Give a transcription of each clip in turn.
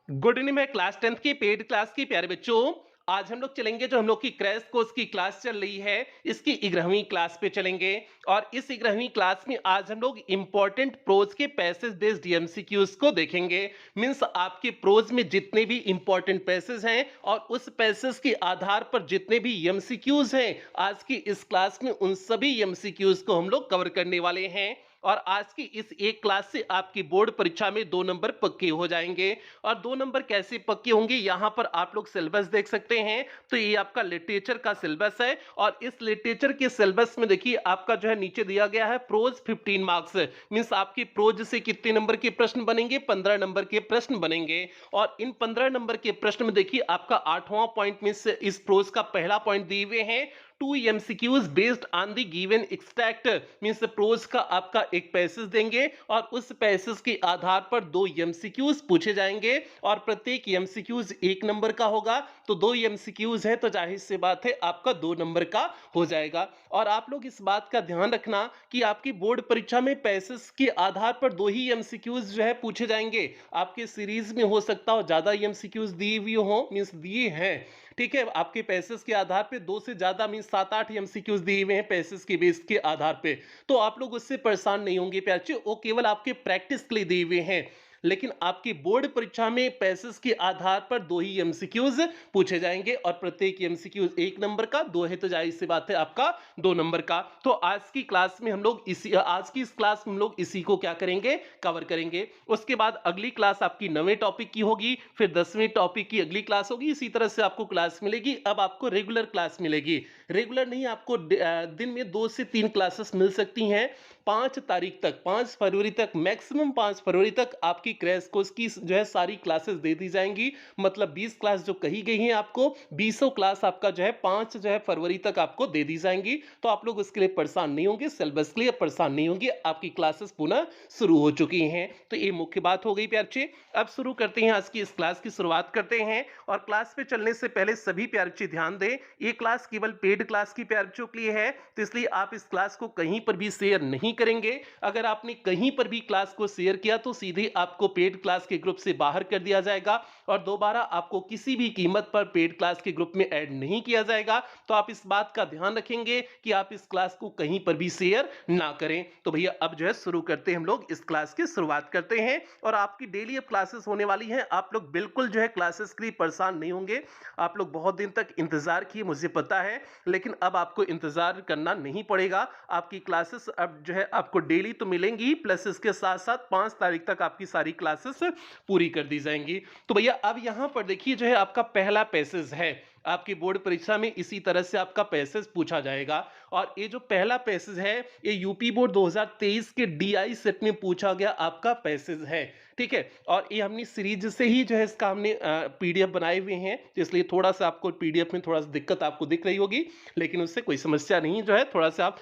Good evening है class 10th की paid class की प्यारे बच्चों। आज हम लोग चलेंगे जो हम लोग की क्रैश कोर्स की क्लास चल रही है इसकी 11वीं क्लास पे चलेंगे। और इस 11वीं क्लास में आज हम लोग इंपॉर्टेंट प्रोज के पैसेज बेस्ड एमसीक्यूज को देखेंगे। मींस आपके प्रोज में जितने भी इंपॉर्टेंट पैसेज हैं और उस पैसेज के आधार पर जितने भी एमसीक्यूज हैं आज की इस क्लास में उन सभी एमसीक्यूज को हम लोग कवर करने वाले हैं। और आज की इस एक क्लास से आपकी बोर्ड परीक्षा में 2 नंबर पक्के हो जाएंगे। और 2 नंबर कैसे पक्के होंगे यहां पर आप लोग सिलेबस देख सकते हैं। तो ये आपका लिटरेचर का सिलेबस है और इस लिटरेचर के सिलेबस में देखिए आपका जो है नीचे दिया गया है प्रोज 15 मार्क्स। मींस आपके प्रोज से कितने नंबर के प्रश्न बनेंगे, 15 नंबर के प्रश्न बनेंगे। और इन 15 नंबर के प्रश्न में देखिए आपका 8वां पॉइंट में से इस प्रोज का पहला पॉइंट दिए हुए हैं 2 MCQs based on the given extract. Means prose का आपका एक पैसेज देंगे और उस पैसेज के आधार पर 2 MCQs पूछे जाएंगे और प्रत्येक MCQs 1 नंबर का होगा। तो 2 MCQs है तो जाहिर सी बात है आपका 2 नंबर का हो जाएगा। और आप लोग इस बात का ध्यान रखना कि आपकी बोर्ड परीक्षा में पैसेज के आधार पर 2 ही MCQs जो है पूछे जाएंगे। आपके सीरीज में हो सकता हो ज्यादा MCQs दिए हुए हो, मींस दिए हैं, ठीक है। आपके पैसेज के आधार पे 2 से ज्यादा मींस 7-8 एमसीक्यूज दिए हुए हैं पैसेज के बेस के आधार पे। तो आप लोग उससे परेशान नहीं होंगे प्यारे, वो केवल आपके प्रैक्टिस के लिए दिए हुए हैं। लेकिन आपकी बोर्ड परीक्षा में पैसेज के आधार पर 2 ही एमसीक्यूज पूछे जाएंगे और प्रत्येक एमसीक्यूज 1 नंबर का, 2 है तो जाहिर सी बात है आपका 2 नंबर का। तो आज की क्लास में हम लोग आज की इस क्लास में हम लोग इसी को क्या करेंगे, कवर करेंगे। उसके बाद अगली क्लास आपकी 9वें टॉपिक की होगी, फिर 10वें टॉपिक की अगली क्लास होगी। इसी तरह से आपको क्लास मिलेगी। अब आपको रेगुलर क्लास मिलेगी, रेगुलर नहीं, आपको दिन में 2 से 3 क्लासेस मिल सकती हैं। 5 तारीख तक, 5 फरवरी तक, मैक्सिमम 5 फरवरी तक आपकी क्रैश कोर्स की जो है सारी क्लासेस दे दी जाएंगी। मतलब 20 क्लास जो कही गई हैं आपको, 20 क्लास आपका जो है 5 जो है फरवरी तक आपको दे दी जाएंगी। तो आप लोग उसके लिए परेशान नहीं होंगे, सिलेबस के लिए परेशान नहीं होंगे, आपकी क्लासेस पुनः शुरू हो चुकी हैं। तो ये मुख्य बात हो गई प्यारे बच्चे। अब शुरू करते हैं, आज की इस क्लास की शुरुआत करते हैं। और क्लास पे चलने से पहले सभी प्यारे बच्चे ध्यान दें, ये क्लास केवल पेड क्लास की प्यारे बच्चों के लिए है, तो इसलिए आप इस क्लास को कहीं पर भी शेयर नहीं करेंगे। अगर आपने कहीं पर भी क्लास को शेयर किया तो सीधे आपको पेड क्लास के ग्रुप से बाहर कर दिया जाएगा और दोबारा आपको किसी भी कीमत पर पेड क्लास के ग्रुप में ऐड नहीं किया जाएगा। तो आप इस बात का ध्यान रखेंगे कि आप इस क्लास को कहीं पर भी शेयर ना करें। तो भैया अब जो है शुरू करते हैं, हम लोग इस क्लास की शुरुआत करते हैं। और आपकी डेली अब क्लासेस होने वाली हैं, आप लोग बिल्कुल जो है क्लासेस के लिए परेशान नहीं होंगे। आप लोग बहुत दिन तक इंतजार किए, मुझे पता है, लेकिन अब आपको इंतजार करना नहीं पड़ेगा। आपकी क्लासेस अब जो है आपको डेली तो मिलेंगी, प्लस इसके साथ साथ 5 तारीख तक आपकी सारी क्लासेस पूरी कर दी जाएंगी। तो भैया अब यहां पर देखिए जो है आपका पहला पैसेज है, आपकी बोर्ड परीक्षा में इसी तरह से आपका पैसेज पूछा जाएगा। और ये जो पहला पैसेज है ये यूपी बोर्ड 2023 के डीआई सेट में पूछा गया आपका पैसेज है, ठीक है। और ये हमने सीरीज से ही जो है इसका हमने पीडीएफ बनाए हुए हैं, तो इसलिए थोड़ा सा आपको पीडीएफ में थोड़ा सा दिक्कत आपको दिख रही होगी, लेकिन उससे कोई समस्या नहीं, जो है थोड़ा सा आप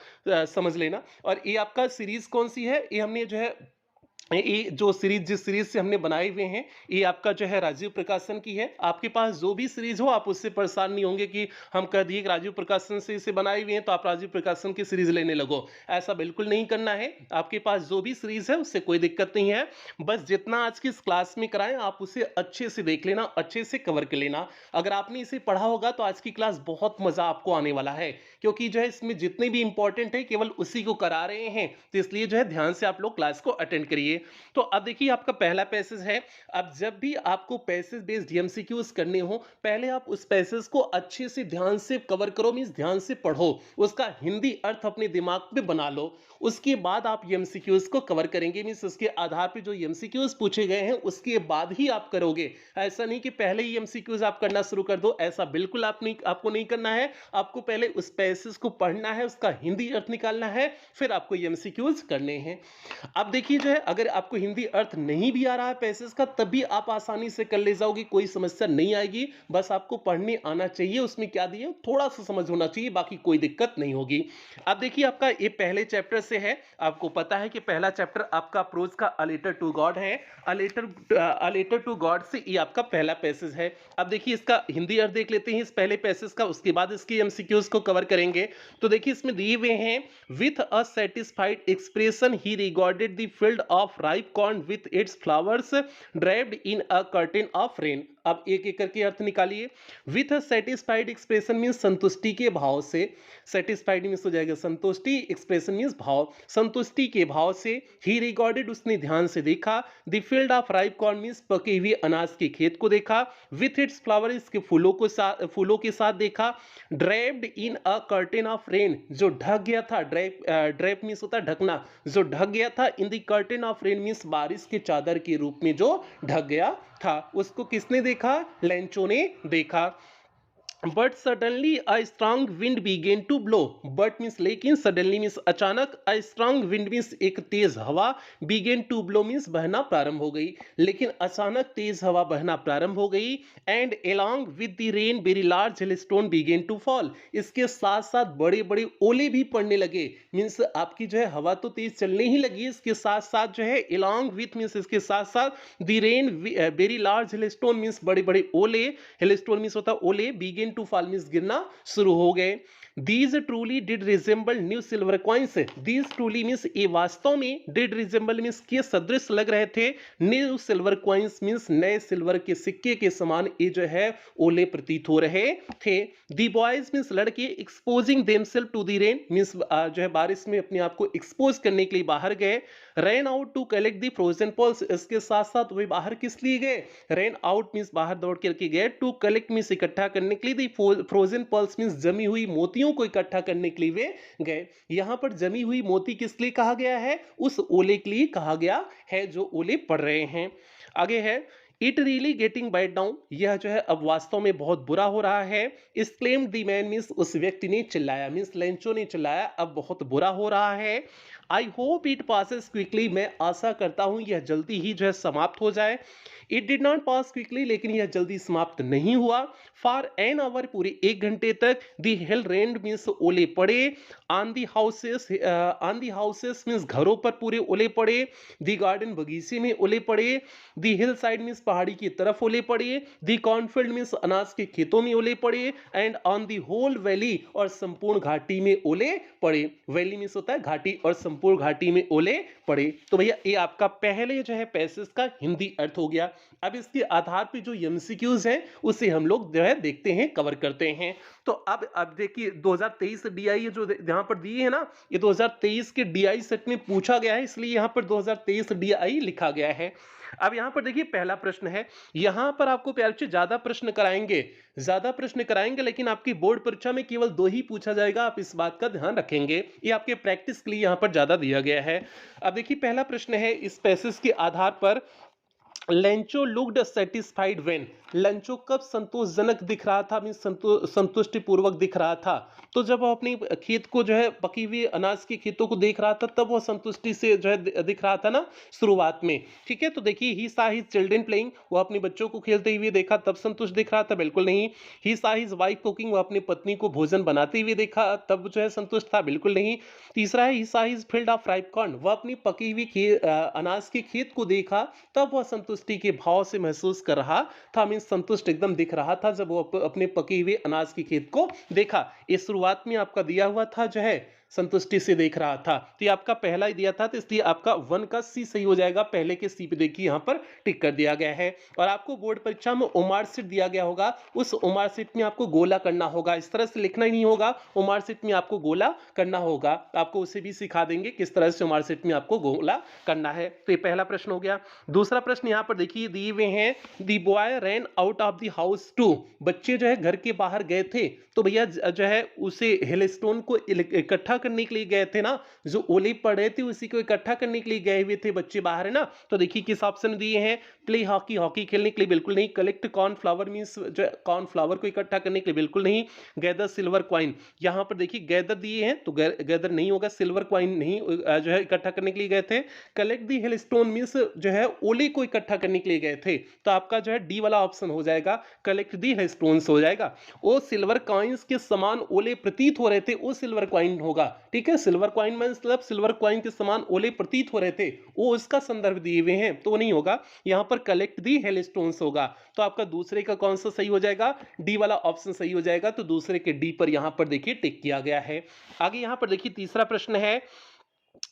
समझ लेना। और ये आपका सीरीज कौन सी है, ये हमने जो है ये जो सीरीज, जिस सीरीज से हमने बनाए हुए हैं, ये आपका जो है राजीव प्रकाशन की है। आपके पास जो भी सीरीज हो आप उससे परेशान नहीं होंगे कि हम कह दिए कि राजीव प्रकाशन से इसे बनाए हुए हैं तो आप राजीव प्रकाशन की सीरीज लेने लगो, ऐसा बिल्कुल नहीं करना है। आपके पास जो भी सीरीज है उससे कोई दिक्कत नहीं है, बस जितना आज की इस क्लास में कराएं आप उसे अच्छे से देख लेना, अच्छे से कवर कर लेना। अगर आपने इसे पढ़ा होगा तो आज की क्लास बहुत मजा आपको आने वाला है, क्योंकि जो है इसमें जितने भी इंपॉर्टेंट है केवल उसी को करा रहे हैं, तो इसलिए जो है ध्यान से आप लोग क्लास को अटेंड करिए। तो अब देखिए आपका पहला पैसेज है। अब जब भी आपको पैसेज बेस्ड एमसीक्यूज करने हो, पहले आप उस पैसेज को अच्छे से ध्यान से कवर करो, मींस ध्यान से पढ़ो, उसका हिंदी अर्थ अपने दिमाग में बना लो, उसके बाद आप एमसीक्यूज को कवर करेंगे। मींस उसके आधार पे जो एमसीक्यूज पूछे गए हैं उसके बाद ही आप करोगे। ऐसा नहीं कि पहले ही एमसीक्यूज आप करना शुरू कर दो, ऐसा बिल्कुल आपको नहीं करना है। आपको पहले उस पैसेज को पढ़ना है, उसका हिंदी अर्थ निकालना है, फिर आपको एमसीक्यूज करने हैं। अब देखिए जो है अगर आपको हिंदी अर्थ नहीं भी आ रहा है पैसेज का, तब भी आप आसानी से कर ले जाओगे, कोई समस्या नहीं आएगी। बस आपको पढ़ने आना चाहिए, उसमें क्या दिए थोड़ा सा समझ होना चाहिए, बाकी कोई दिक्कत नहीं होगी। अब देखिए आपका ये पहले चैप्टर से है। आपको पता है कि पहला चैप्टर आपका प्रोज का अ लेटर टू गॉड है। अ लेटर टू गॉड से ये आपका पहला पैसेज है। अब देखिए इसका हिंदी अर्थ देख लेते हैं इस पहले पैसेज का, उसके बाद इसकी एमसीक्यूज को कवर करेंगे। तो देखिए इसमें दिए हुए हैं, with a satisfied expression he regarded the field of of ripe corn with its flowers derived in a curtain of rain. अब एक एक करके अर्थ निकालिए। With a satisfied expression means संतुष्टि के भाव से, सेटिस्फाइड मीन्स हो जाएगा संतुष्टि, एक्सप्रेशन मीन्स भाव, संतुष्टि के भाव से। ही रिकॉर्डेड उसने ध्यान से देखा। The field of ripe corn means पके हुए अनाज के खेत को देखा। विथ इट्स फ्लावर इसके फूलों के साथ देखा। Draped in a curtain of rain जो ढक गया था, ड्रेप मीन्स होता है ढकना, जो ढक गया था। In the curtain of rain means बारिश के चादर के रूप में जो ढक गया था। उसको किसने देखा? लेंचो ने देखा। But suddenly a strong wind began to blow. But means लेकिन, सडनली मीन्स अचानक, अ स्ट्रांग विंड मीन्स एक तेज हवा, बिगेन टू ब्लो मीन्स बहना प्रारंभ हो गई। लेकिन अचानक तेज हवा बहना प्रारंभ हो गई। And along with the rain very large hailstone began to fall. इसके साथ साथ बड़े बड़े ओले भी पड़ने लगे। मीन्स आपकी जो है हवा तो तेज चलने ही लगी, इसके साथ साथ जो है एलॉन्ग विथ मीन्स इसके साथ साथ the rain very large hailstone means बड़े बड़े ओले, हेलस्टोन मीन्स होता है ओले, बिगेन टू फॉल मीन्स गिरना शुरू हो गए। These truly did resemble new silver coins. These truly means ये वास्तव में did resemble means के सदृश लग रहे थे। new silver coins means नए सिल्वर के सिक्के के समान ये जो है ओले प्रतीत हो रहे थे। The boys means लड़के exposing themselves to the rain means जो है बारिश में अपने आप को expose करने के लिए बाहर गए। ran out to collect the frozen pearls इसके साथ साथ वे बाहर किस लिए गए? ran out means बाहर दौड़ करके गए। to collect means इकट्ठा करने के लिए। the frozen pearls means जमी हुई मोतियों को इकट्ठा करने के लिए वे गए। यहां पर जमी हुई मोती किस लिए कहा गया है? उस ओले के लिए कहा गया है जो ओले पड़ रहे हैं। आगे है it really getting bad down. यह जो है अब वास्तव में बहुत बुरा हो रहा है। एक्सक्लेम्ड द मैन मीन्स उस व्यक्ति ने चिल्लाया, मीन्स लेंचो ने चिल्लाया अब बहुत बुरा हो रहा है। I hope it passes quickly. मैं आशा करता हूं यह जल्दी ही जो है समाप्त हो जाए। It did not pass quickly लेकिन यह जल्दी समाप्त नहीं हुआ। फॉर एन आवर पूरे एक घंटे तक दी हेल रेन्ड मीन्स ओले पड़े। ऑन दी हाउसेस मीन्स घरों पर पूरे ओले पड़े। दी गार्डन बगीचे में ओले पड़े। दी हिल साइड मीन्स पहाड़ी की तरफ ओले पड़े। दी कॉर्नफील्ड मीन्स अनाज के खेतों में ओले पड़े। And on the whole valley और संपूर्ण घाटी में ओले पड़े। वैली मीन्स होता है घाटी और संपूर्ण घाटी में ओले पड़े। तो भैया ये आपका पहले जो है पैसेज का हिंदी अर्थ हो गया। अब इसके आधार पे जो एमसीक्यूज हैं उसे हम लोग जो है देखते हैं, कवर करते हैं। तो अब देखिए 2023 डीआई जो यहां पर दिए है ना, ये 2023 के डीआई सेट में पूछा गया है, इसलिए यहां पर 2023 डीआई लिखा गया है। अब यहां पर देखिए पहला प्रश्न है, यहां पर आपको प्यार से ज्यादा प्रश्न कराएंगे लेकिन आपकी बोर्ड परीक्षा में केवल 2 ही पूछा जाएगा, आप इस बात का ध्यान रखेंगे। ये आपके प्रैक्टिस के लिए यहां पर ज्यादा दिया गया है। अब देखिए पहला प्रश्न है, इस पैसेज के आधार पर Lencho looked satisfied when. Lencho कब संतोषजनक दिख रहा था, मीन संतुष्टि पूर्वक दिख रहा था? तो जब वो अपने खेत को जो है पकी हुई अनाज के खेतों को देख रहा था तब वो संतुष्टि से जो है दिख रहा था ना शुरुआत में। ठीक है, तो देखिए ही सा हिज चिल्ड्रन प्लेइंग, वो अपने बच्चों को खेलते हुए देखा तब संतुष्ट दिख रहा था? बिल्कुल नहीं। ही सा हिज वाइफ कुकिंग, वो अपनी पत्नी को भोजन बनाते हुए देखा तब जो है संतुष्ट था? बिल्कुल नहीं। तीसरा है he saw his field of ripe corn, वह अपनी पकी हुई अनाज के खेत को देखा तब वह संतुष्टि के भाव से महसूस कर रहा था, मीन संतुष्ट एकदम दिख रहा था जब वो अपने पके हुए अनाज के खेत को देखा। इस शुरुआत में आपका दिया हुआ था जो है संतुष्टि से देख रहा था, तो ये आपका पहला ही दिया था, तो इसलिए आपका 1 का सी सही हो जाएगा। पहले के सी पे देखिए यहां पर टिक कर दिया गया है। और आपको बोर्ड परीक्षा में ओमार सीट दिया गया होगा, उस ओमार सीट में आपको गोला करना होगा, इस तरह से लिखना ही नहीं होगा, ओमार सीट में आपको गोला करना होगा। आपको उसे भी सिखा देंगे किस तरह से ओमार सीट में आपको गोला करना है। तो ये पहला प्रश्न हो गया। दूसरा प्रश्न यहां पर देखिए दिए हुए हैं, the boy ran out of the house to. बच्चे जो है घर के बाहर गए थे, तो भैया जो है उसे हेलस्टोन को इकट्ठा करने के लिए गए थे ना, जो ओले पड़ रहे थे उसी को इकट्ठा करने के लिए गए हुए थे बच्चे बाहर, है ना। तो देखिए किस ऑप्शन दिए हैं, प्ले हॉकी, हॉकी खेलने के लिए बिल्कुल नहीं। कलेक्ट कॉर्नफ्लावर मींस जो कॉर्नफ्लावर को इकट्ठा करने के लिए बिल्कुल नहीं। गैदर सिल्वर कॉइन, यहां पर देखिए गैदर दिए हैं तो गैदर नहीं होगा, सिल्वर कॉइन नहीं जो है इकट्ठा करने के लिए गए थे। कलेक्ट दी हेलस्टोन मींस जो है ओले को इकट्ठा करने के लिए गए थे, तो आपका जो है डी वाला ऑप्शन हो जाएगा, कलेक्ट दी हेलस्टोन्स हो जाएगा। वो सिल्वर कॉइन्स के समान ओले प्रतीत हो रहे थे, वो सिल्वर कॉइन होगा। ठीक है, सिल्वर कॉइन मतलब सिल्वर कॉइन के समान ओले प्रतीत हो रहे थे, वो उसका संदर्भ दिए हुए हैं, तो नहीं होगा। यहां पर कलेक्ट दी हेलस्टोन्स होगा। तो आपका दूसरे का कौन सा सही हो जाएगा? डी वाला ऑप्शन सही हो जाएगा। तो दूसरे के डी पर यहां पर देखिए टिक किया गया है। आगे यहां पर देखिए तीसरा प्रश्न है,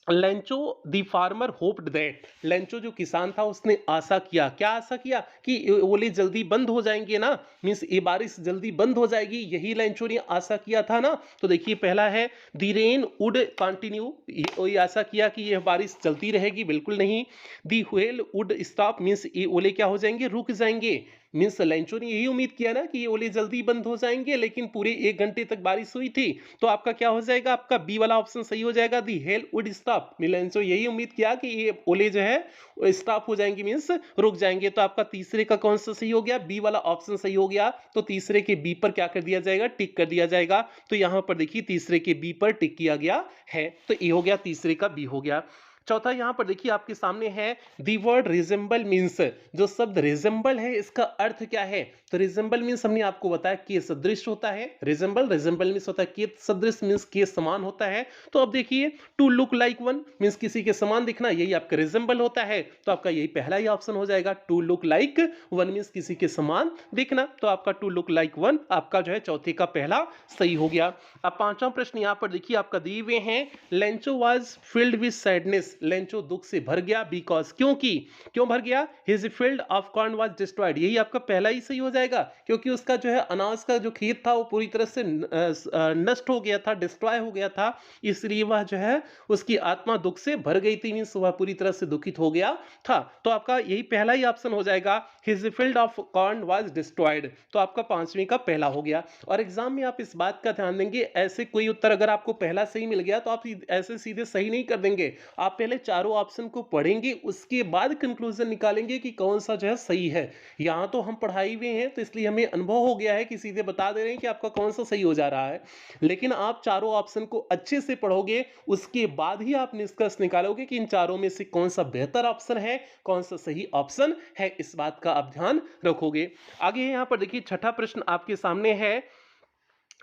Lencho the farmer hoped that, Lencho जो किसान था उसने आशा किया, क्या आशा किया कि ओले जल्दी बंद हो जाएंगे ना, मीन्स ये बारिश जल्दी बंद हो जाएगी, यही लेंचो ने आशा किया था ना। तो देखिए पहला है द रेन वुड कंटिन्यू, ये आशा किया कि यह बारिश चलती रहेगी, बिल्कुल नहीं। The whale would stop, means ये ओले क्या हो जाएंगे, रुक जाएंगे। मीन्स लेंचो ने यही उम्मीद किया ना कि ये ओले जल्दी बंद हो जाएंगे, लेकिन पूरे 1 घंटे तक बारिश हुई थी। तो आपका क्या हो जाएगा, आपका बी वाला ऑप्शन सही हो जाएगा, दी हेल वुड स्टॉप। लेंचो यही उम्मीद किया कि ये ओले जो है स्टॉप हो जाएंगे, मीन्स रुक जाएंगे। तो आपका तीसरे का कौन सा सही हो गया, बी वाला ऑप्शन सही हो गया। तो तीसरे के बी पर क्या कर दिया जाएगा, टिक कर दिया जाएगा। तो यहां पर देखिए तीसरे के बी पर टिक किया गया है, तो ए हो गया, तीसरे का बी हो गया। चौथा यहां पर देखिए आपके सामने है दी वर्ड रिजेंबल मीन्स, जो शब्द रिजेंबल है इसका अर्थ क्या है। तो रिजेंबल मीन्स हमने आपको बताया के सदृश होता है, रिजेंबल रिजेंबल मीन्स होता है के सदृश, मीन्स के समान होता है। तो अब देखिए to look like one means किसी के समान दिखना, यही आपका रिजेंबल होता है। तो आपका यही पहला ही ऑप्शन हो जाएगा, to look like one means किसी के समान दिखना। तो आपका टू लुक लाइक वन आपका जो है चौथे का पहला सही हो गया। अब पांचवा प्रश्न यहां पर देखिए आपका दिए हुए हैं, Lencho was filled with sadness, Lencho दुख से भर गया बिकॉज, क्योंकि, क्यों भर गया, his field of corn was destroyed, यही आपका पहला ही सही हो जाएगा, क्योंकि उसका जो है अनाज का जो खेत था वो पूरी तरह से नष्ट हो गया था, डिस्ट्रॉय हो गया था, इसलिए वह जो है उसकी आत्मा दुख से भर गई थी, मीन्स वह पूरी तरह से दुखित हो गया था। तो आपका यही पहला ही ऑप्शन हो जाएगा, his field of corn was destroyed. तो आपका पांचवें का पहला हो गया। और एग्जाम में आप इस बात का ध्यान देंगे, ऐसे कोई उत्तर अगर आपको पहला सही मिल गया तो आप ऐसे सीधे सही नहीं कर देंगे, आप पहले चारों ऑप्शन को पढ़ेंगे, उसके बाद कंक्लूजन निकालेंगे कि कौन सा जो है सही है। यहां तो हम पढ़ाई हुए हैं तो इसलिए हमें अनुभव हो गया है कि सीधे बता दे रहे हैं कि आपका कौन सा सही हो जा रहा है, लेकिन आप चारों ऑप्शन को अच्छे से पढ़ोगे, उसके बाद ही आप निष्कर्ष निकालोगे कि इन चारों में से कौन सा बेहतर ऑप्शन है, कौन सा सही ऑप्शन है, इस बात का आप ध्यान रखोगे। आगे यहां पर देखिए छठा प्रश्न आपके सामने है,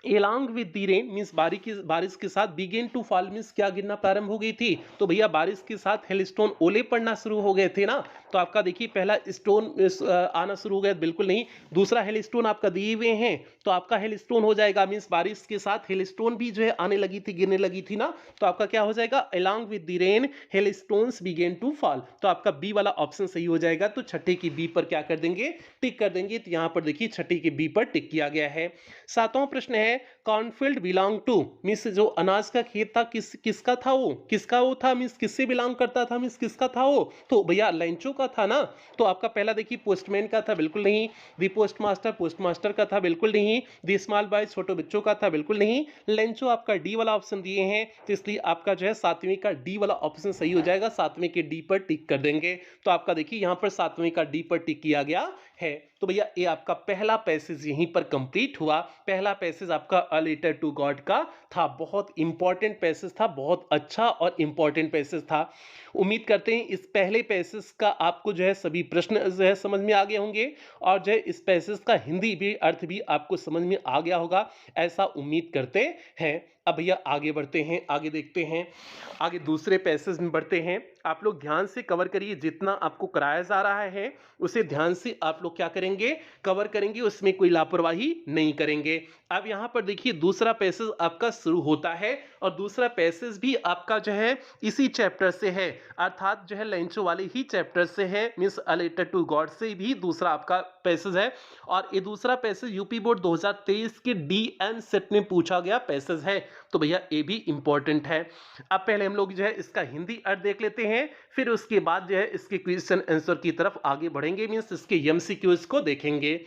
along with the rain means बारिश के साथ बिगेन टू फॉल मीन्स क्या गिरना प्रारंभ हो गई थी। तो भैया बारिश के साथ हेलस्टोन ओले पड़ना शुरू हो गए थे ना। तो आपका देखिए पहला स्टोन आना शुरू हो गया, बिल्कुल नहीं। दूसरा हेलस्टोन आपका दिए हुए हैं, तो आपका हेलस्टोन हो जाएगा, मीन्स बारिश के साथ हेलस्टोन भी जो है आने लगी थी, गिरने लगी थी ना। तो आपका क्या हो जाएगा, along with the rain hailstones began to fall. तो आपका बी वाला ऑप्शन सही हो जाएगा। तो छठे की बी पर क्या कर देंगे, टिक कर देंगे। तो यहां पर देखिए छठे के बी पर टिक किया गया है। सातवां प्रश्न है, कॉर्नफील्ड बिलोंग टू मीन्स जो अनाज का खेत था किसका था, वो किसका वो था, मीन्स किससे बिलोंग करता था, मीन्स किसका था वो। तो भैया लेंचो का था ना। तो आपका पहला देखिए पोस्टमैन का था, बिल्कुल नहीं। दी पोस्टमास्टर का था, बिल्कुल नहीं। दी स्मॉल बॉय छोटे बच्चों का था, बिल्कुल नहीं। लेंचो आपका डी वाला ऑप्शन दिए हैं, तो इसलिए आपका जो है सातवें का डी वाला ऑप्शन सही हो जाएगा। सातवें के डी पर टिक कर देंगे। तो आपका देखिए यहां पर सातवें का डी पर टिक किया गया है। तो भैया ये आपका पहला पैसेज यहीं पर कंप्लीट हुआ। पहला पैसेज आपका अ लेटर टू गॉड का था, बहुत इंपॉर्टेंट पैसेज था, बहुत अच्छा और इंपॉर्टेंट पैसेज था। उम्मीद करते हैं इस पहले पैसेज का आपको जो है सभी प्रश्न जो है समझ में आ गए होंगे, और जो है इस पैसेज का हिंदी भी अर्थ भी आपको समझ में आ गया होगा, ऐसा उम्मीद करते हैं। अब भैया आगे बढ़ते हैं, आगे देखते हैं, आगे दूसरे पैसेज में बढ़ते हैं। आप लोग ध्यान से कवर करिए, जितना आपको कराया जा रहा है उसे ध्यान से आप लोग क्या करेंगे, कवर करेंगे, उसमें कोई लापरवाही नहीं करेंगे। अब यहां पर देखिए दूसरा पैसेज आपका शुरू होता है, और दूसरा पैसेज भी आपका जो है इसी चैप्टर से है, अर्थात जो है लेंचो वाले ही चैप्टर से है, means a letter to God से भी दूसरा आपका पैसेज है। और ये दूसरा पैसेज यूपी बोर्ड 2023 के डीएन सेट में पूछा गया पैसेज है। तो भैया ये भी इंपॉर्टेंट है। अब पहले हम लोग जो है इसका हिंदी अर्थ देख लेते हैं, फिर उसके बाद जो है इसके क्वेश्चन आंसर की तरफ आगे बढ़ेंगे, मींस इसके एमसीक्यूज को देखेंगे।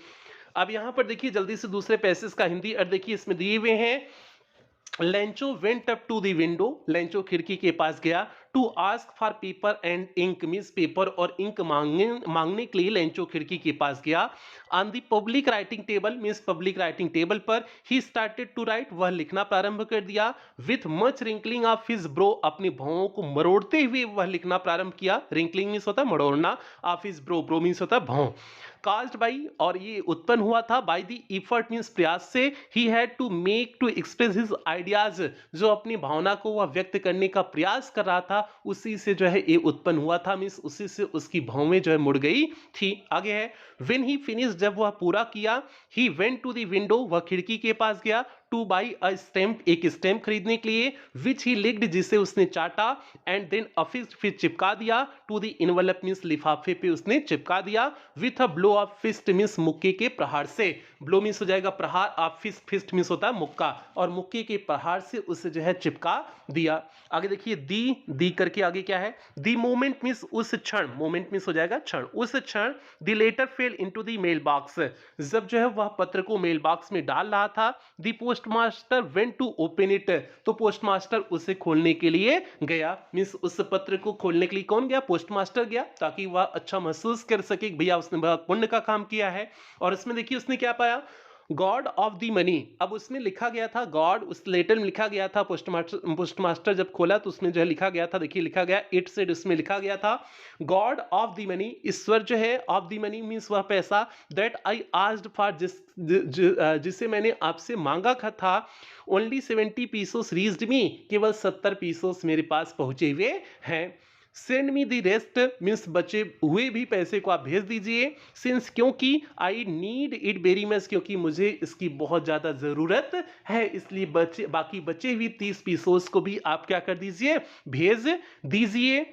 अब यहां पर देखिए जल्दी से दूसरे पैसेज का हिंदी अर्थ देखिए, इसमें दिए हुए हैं, Lencho went up to the window, Lencho खिड़की के पास गया, to ask for paper and ink means paper और इंक मांगने के लिए लेंचो खिड़की के पास गया। On the public writing table means public writing table पर ही स्टार्टेड टू राइट, वह लिखना प्रारंभ कर दिया। With much wrinkling of his bro, अपने भौं को मरोड़ते हुए वह लिखना प्रारंभ किया। रिंकलिंग मींस होता है मरोड़ना, of his brow, brow means होता है भौं। कास्ड बाई, और ये उत्पन्न हुआ था बाई दी इफर्ट मींस प्रयास से, he had to make to express his ideas, जो अपनी भावना को वह व्यक्त करने का प्रयास कर रहा था, उसी से जो है ये उत्पन्न हुआ था, मींस उसी से उसकी भावें जो है मुड़ गई थी। आगे है, व्हेन ही फिनिश, जब वह पूरा किया, he went to the window, वह खिड़की के पास गया, टू बाई अ स्टैम्प, एक स्टैम्प खरीदने के लिए, विच ही लिक्ड, जिसे उसने चाटा, एंड देन अफिक्स्ड, फिर चिपका दिया, टू द इनवलप मींस लिफाफे पे उसने चिपका दिया, with a blow of fist means मुक्के के प्रहार से, ब्लो मींस हो जाएगा प्रहार, ऑफ फिस्ट, फिस्ट मींस होता है मुक्का, और मुक्के के प्रहार से उसे जो है चिपका दिया। आगे देखिए दी करके आगे क्या है, दी मोमेंट मींस उस क्षण, मोमेंट मींस हो जाएगा क्षण, उस क्षण, the letter fell into the mailbox, जब जो है वह पत्र को मेल बॉक्स में डाल रहा था, the postmaster went to open it, तो पोस्टमास्टर उसे खोलने के लिए गया, मींस उस पत्र को खोलने के लिए कौन गया, पोस्टमास्टर गया, ताकि वह अच्छा महसूस कर सके कि भैया उसने बहुत पुण्य का काम किया है। और इसमें देखिए उसने क्या पाया, गॉड ऑफ द मनी, अब उसमें लिखा गया था गॉड, उस लेटर में लिखा गया था, पोस्टमास्टर जब खोला तो उसमें जो है लिखा गया था, देखिए लिखा गया इट सेड, उसमें लिखा गया था गॉड ऑफ द मनी, ईश्वर जो है, ऑफ द मनी मींस वह पैसा, दैट आई आस्क्ड फॉर, जिसे मैंने आपसे मांगा था, ओनली 70 पीसोस रीच्ड मी, केवल 70 पीसोस मेरे पास पहुंचे हुए हैं, send me the rest means बचे हुए भी पैसे को आप भेज दीजिए, सिंस क्योंकि I need it very much, क्योंकि मुझे इसकी बहुत ज़्यादा ज़रूरत है, इसलिए बाकी बचे हुए 30 पीसोस को भी आप क्या कर दीजिए, भेज दीजिए।